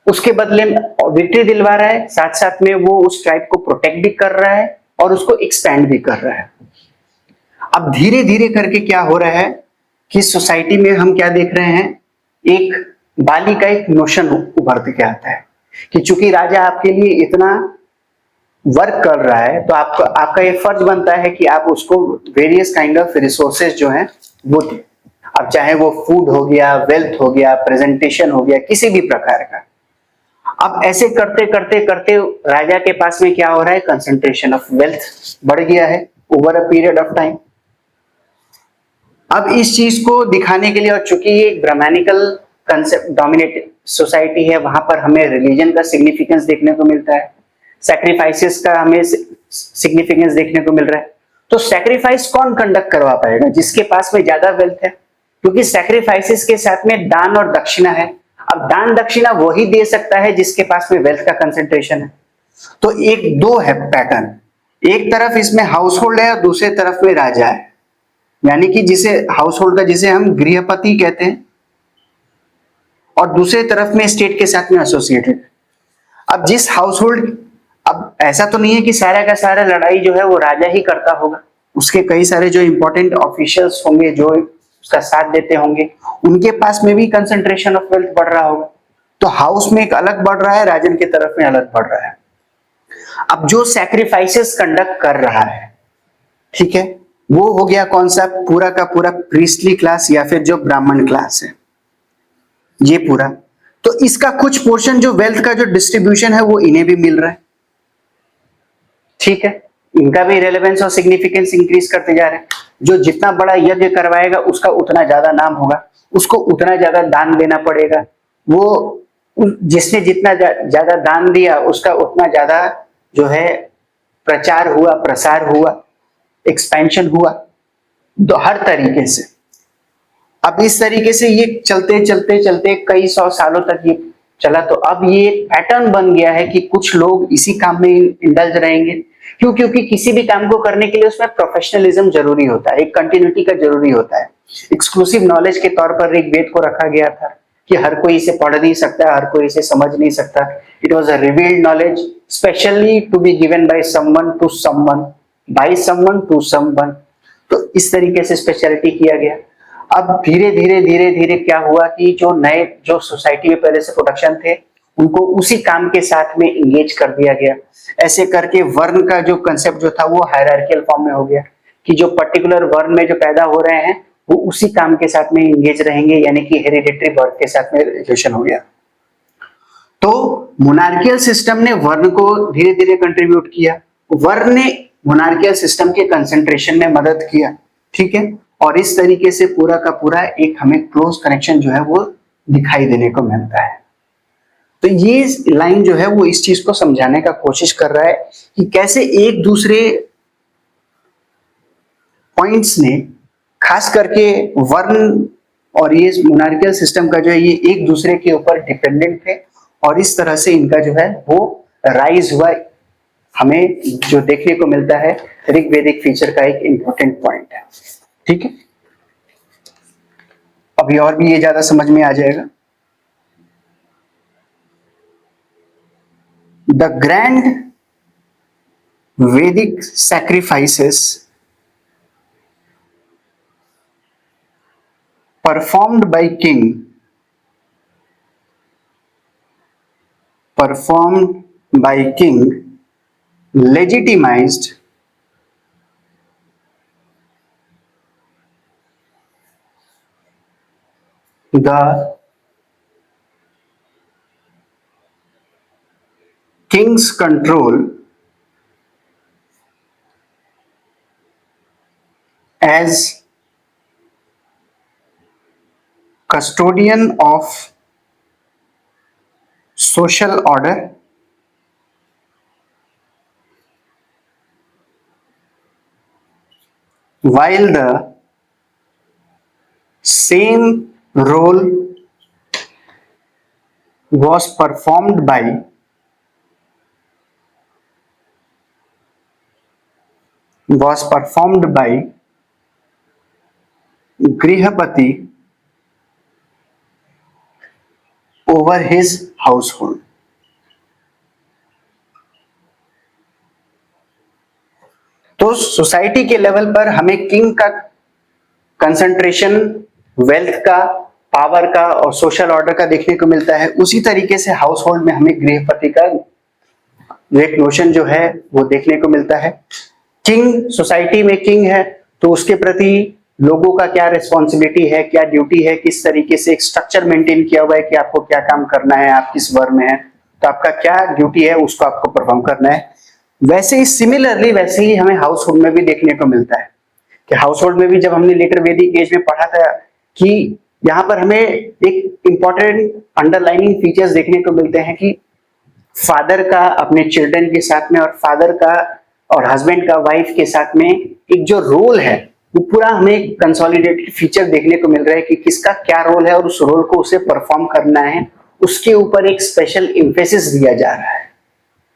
उसके बदले में विक्ट्री दिलवा रहा है, साथ साथ में वो उस ट्राइब को प्रोटेक्ट भी कर रहा है और उसको एक्सपैंड भी कर रहा है। अब धीरे धीरे करके क्या हो रहा है कि सोसाइटी में हम क्या देख रहे हैं, एक बाली का एक नोशन उभर के आता है कि चूंकि राजा आपके लिए इतना वर्क कर रहा है तो आपका ये फर्ज बनता है कि आप उसको वेरियस काइंड ऑफ रिसोर्सेज जो हैं वो दें। अब चाहे वो फूड हो गया, वेल्थ हो गया, प्रेजेंटेशन हो गया, किसी भी प्रकार का। अब ऐसे करते करते करते राजा के पास में क्या हो रहा है, कंसंट्रेशन ऑफ वेल्थ बढ़ गया है over a period of time. अब इस चीज को दिखाने के लिए, और चूंकि ये ब्राह्मणिकल कंसेप्ट डोमिनेटेड सोसाइटी है, वहां पर हमें रिलीजन का सिग्निफिकेंस देखने को मिलता है, सैक्रिफाइसेस का हमें सिग्निफिकेंस देखने को मिल रहा है। तो सैक्रिफाइस कौन कंडक्ट करवा पाएगा? जिसके पास में ज्यादा वेल्थ है, क्योंकि सैक्रिफाइसेस के साथ में दान और दक्षिणा है। अब दान दक्षिणा वही दे सकता है जिसके पास में वेल्थ का कंसेंट्रेशन है। तो एक दो है पैटर्न, एक तरफ इसमें हाउस होल्ड है और दूसरे तरफ में राजा है, यानी कि जिसे हाउस होल्ड का जिसे हम गृहपति कहते हैं, और दूसरे तरफ में स्टेट के साथ में एसोसिएटेड। अब जिस हाउस होल्ड, अब ऐसा तो नहीं है कि सारा का सारा लड़ाई जो है वो राजा ही करता होगा, उसके कई सारे जो इंपॉर्टेंट ऑफिशियल्स होंगे जो उसका साथ देते होंगे, उनके पास में भी कंसंट्रेशन ऑफ वेल्थ बढ़ रहा होगा। तो हाउस में एक अलग बढ़ रहा है, राजन की तरफ में अलग बढ़ रहा है। अब जो सैक्रिफाइसेस कंडक्ट कर रहा है, ठीक है, वो हो गया कौन सा? पूरा का पूरा प्रीस्टली क्लास या फिर जो ब्राह्मण क्लास है, ये पूरा। तो इसका कुछ पोर्शन जो वेल्थ का जो डिस्ट्रीब्यूशन है वो इन्हें भी मिल रहा है, ठीक है, इनका भी रेलेवेंस और सिग्निफिकेंस इंक्रीज करते जा रहे हैं। जो जितना बड़ा यज्ञ करवाएगा उसका उतना ज्यादा नाम होगा, उसको उतना ज्यादा दान देना पड़ेगा, वो जिसने जितना ज्यादा दान दिया उसका उतना ज्यादा जो है प्रचार हुआ, प्रसार हुआ, एक्सपेंशन हुआ, तो हर तरीके से। अब इस तरीके से ये चलते चलते चलते कई सौ सालों तक ये चला। तो अब ये पैटर्न बन गया है कि कुछ लोग इसी काम में इंडल्ज रहेंगे। क्यों? क्योंकि किसी भी काम को करने के लिए उसमें प्रोफेशनलिज्म जरूरी होता है, एक कंटिन्यूटी का जरूरी होता है। एक्सक्लूसिव नॉलेज के तौर पर ऋग्वेद को रखा गया था, कि हर कोई इसे पढ़ नहीं सकता, हर कोई इसे समझ नहीं सकता. It was a revealed knowledge specially to be given by someone to someone, by someone to someone. तो इस तरीके से स्पेशलिटी किया गया. अब धीरे धीरे धीरे धीरे क्या हुआ कि जो नए जो सोसाइटी में पहले से प्रोडक्शन थे उनको उसी काम के साथ में इंगेज कर दिया गया. ऐसे करके वर्ण का जो कंसेप्ट जो था वो हायरार्कियल फॉर्म में हो गया कि जो पर्टिकुलर वर्ण में जो पैदा हो रहे हैं वो उसी काम के साथ में इंगेज रहेंगे, यानी कि हेरिडेटरी बर्थ के साथ में रिलेशन हो गया. तो मोनार्कियल सिस्टम ने वर्ण को धीरे धीरे कंट्रीब्यूट किया. वर्ण ने मोनार्कियल सिस्टम के कंसेंट्रेशन में मदद किया. ठीक है, और इस तरीके से पूरा का पूरा एक हमें क्लोज कनेक्शन जो है वो दिखाई देने को मिलता है. तो ये लाइन जो है वो इस चीज को समझाने का कोशिश कर रहा है कि कैसे एक दूसरे पॉइंट्स ने खास करके वर्ण और ये मोनार्कियल सिस्टम का जो है ये एक दूसरे के ऊपर डिपेंडेंट थे और इस तरह से इनका जो है वो राइज हुआ. हमें जो देखने को मिलता है ऋग्वेदिक फीचर का एक इंपॉर्टेंट पॉइंट है. ठीक है, अभी और भी ये ज्यादा समझ में आ जाएगा. द ग्रैंड वैदिक sacrifices performed by king legitimized the king's control as custodian of social order, while the same role was performed by Grihapati over his household. तो सोसाइटी के लेवल पर हमें किंग का कंसंट्रेशन वेल्थ का, power का और social order का देखने को मिलता है. उसी तरीके से हाउस होल्ड में हमें गृहपति का एक नोशन जो है वो देखने को मिलता है. किंग सोसाइटी में किंग है तो उसके प्रति लोगों का क्या रिस्पॉन्सिबिलिटी है, क्या ड्यूटी है, किस तरीके से एक स्ट्रक्चर मेंटेन किया हुआ है कि आपको क्या काम करना है, आप किस वर्ग में है तो आपका क्या ड्यूटी है उसको आपको परफॉर्म करना है. वैसे ही सिमिलरली वैसे ही हमें हाउस होल्ड में भी देखने को मिलता है कि हाउस होल्ड में भी जब हमने लेटर वैदिक एज में पढ़ा था कि यहाँ पर हमें एक इंपॉर्टेंट अंडरलाइनिंग फीचर्स देखने को मिलते हैं कि फादर का अपने चिल्ड्रन के साथ में और फादर का और हस्बैंड का वाइफ के साथ में एक जो रोल है वो पूरा हमें कंसोलिडेटेड फीचर देखने को मिल रहा है कि किसका क्या रोल है और उस रोल को उसे परफॉर्म करना है, उसके ऊपर एक स्पेशल इम्फेसिस दिया जा रहा है.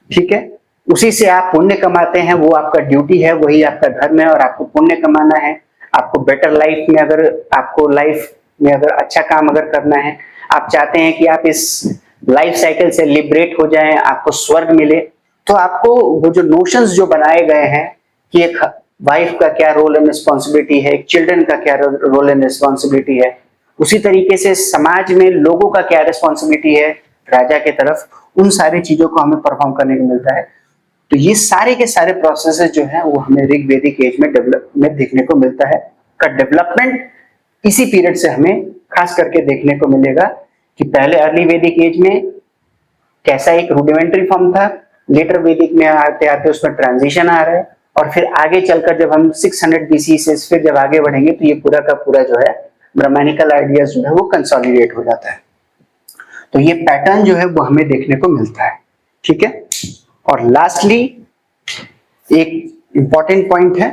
ठीक है, उसी से आप पुण्य कमाते हैं, वो आपका ड्यूटी है, वही आपका धर्म है और आपको पुण्य कमाना है. आपको बेटर लाइफ में अगर आपको लाइफ में अगर अच्छा काम अगर करना है, आप चाहते हैं कि आप इस लाइफ साइकिल से लिबरेट हो जाएं, आपको स्वर्ग मिले, तो आपको वो जो नोशंस जो बनाए गए हैं कि एक वाइफ का क्या रोल एंड रिस्पॉन्सिबिलिटी है, एक चिल्ड्रन का क्या रोल एंड रिस्पॉन्सिबिलिटी है, उसी तरीके से समाज में लोगों का क्या रिस्पॉन्सिबिलिटी है राजा के तरफ, उन सारी चीजों को हमें परफॉर्म करने को मिलता है. तो ये सारे के सारे प्रोसेसेस जो हैं वो हमें ऋग्वेदिक एज में डेवलप में देखने को मिलता है. का डेवलपमेंट इसी पीरियड से हमें खास करके देखने को मिलेगा कि पहले अर्ली वैदिक एज में कैसा एक रूडिमेंट्री फॉर्म था, लेटर वैदिक में आते आते उसमें ट्रांजिशन आ रहा है और फिर आगे चलकर जब हम 600 बीसी से फिर जब आगे बढ़ेंगे तो ये पूरा का पूरा जो है ब्राह्मणिकल आइडियाज जो है वो कंसोलिडेट हो जाता है. तो ये पैटर्न जो है वो हमें देखने को मिलता है. ठीक है, और लास्टली एक इंपॉर्टेंट पॉइंट है,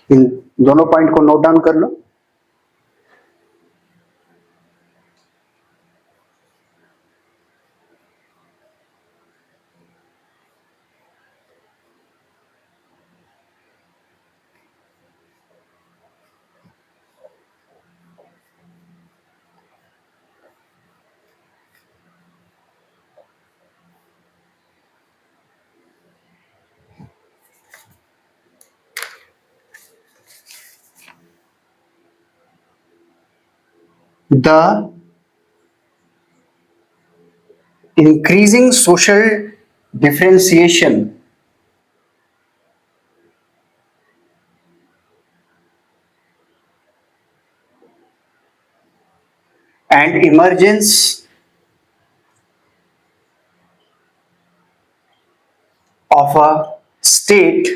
इन दोनों पॉइंट को नोट डाउन कर लो. The increasing social differentiation and emergence of a state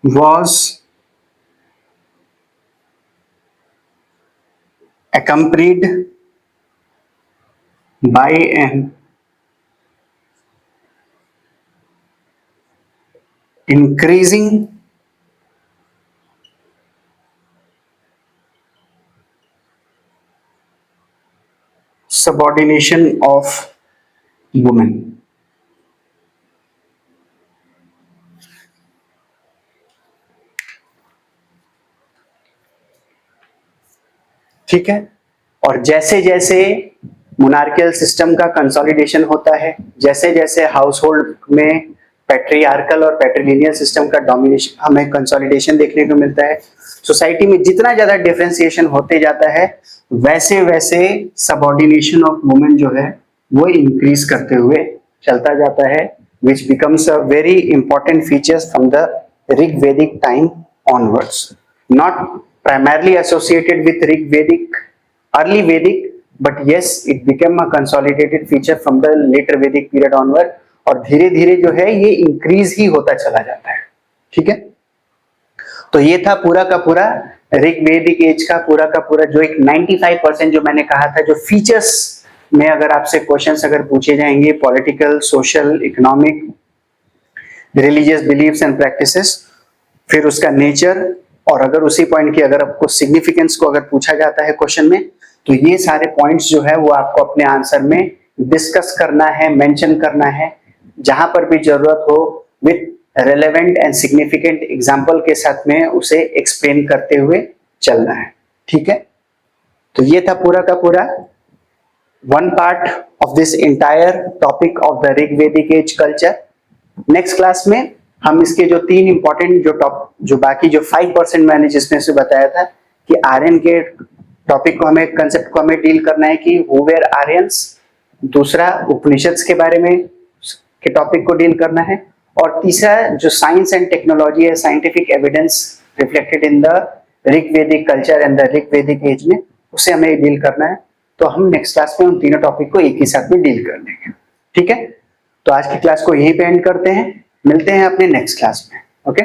was accompanied by an increasing subordination of women. ठीक है, और जैसे जैसे मोनार्कियल सिस्टम का कंसोलिडेशन होता है, जैसे जैसे हाउस होल्ड में पैट्रियार्कल और पैट्रिलिनियल सिस्टम का डोमिनेशन हमें कंसोलिडेशन देखने को मिलता है, सोसाइटी में जितना ज्यादा डिफरेंशिएशन होते जाता है वैसे वैसे सबऑर्डिनेशन ऑफ वुमेन जो है वो इंक्रीज करते हुए चलता जाता है, which becomes a very important features from the Rig Vedic time onwards. Not primarily associated with Rig Vedic, early Vedic, but yes, it became a consolidated feature from the later Vedic period onward. और धीरे धीरे जो है ये increase ही होता चला जाता है. ठीक है, तो ये था पूरा का पूरा ऋग वैदिक एज का पूरा जो एक 95% जो मैंने कहा था, जो फीचर्स में अगर आपसे क्वेश्चंस अगर पूछे जाएंगे political, social, economic, religious beliefs and practices, फिर उसका नेचर, और अगर उसी पॉइंट की अगर आपको सिग्निफिकेंस को अगर पूछा जाता है क्वेश्चन में, तो ये सारे पॉइंट्स जो है वो आपको अपने आंसर में डिस्कस करना है, मेंशन करना है, जहां पर भी जरूरत हो with relevant and significant example के साथ में उसे एक्सप्लेन करते हुए चलना है. ठीक है, तो ये था पूरा का पूरा one part of this entire topic of the Rig Vedic age culture. Next class में हम इसके जो 3 इंपॉर्टेंट जो बाकी जो 5% मैंने जिसमें से बताया था कि आर्यन के टॉपिक को हमें कंसेप्ट को हमें डील करना है कि हु वेर आर्यंस, दूसरा उपनिषद्स के बारे में के टॉपिक को डील करना है, और तीसरा जो साइंस एंड टेक्नोलॉजी है, scientific evidence reflected in the Rig वैदिक कल्चर एंड द ऋग वैदिक एज में, उसे हमें डील करना है. तो हम नेक्स्ट क्लास में उन तीनों टॉपिक को एक ही साथ में डील कर लेंगे. ठीक है, तो आज की क्लास को यहीं पे एंड करते हैं, मिलते हैं अपने नेक्स्ट क्लास में. ओके.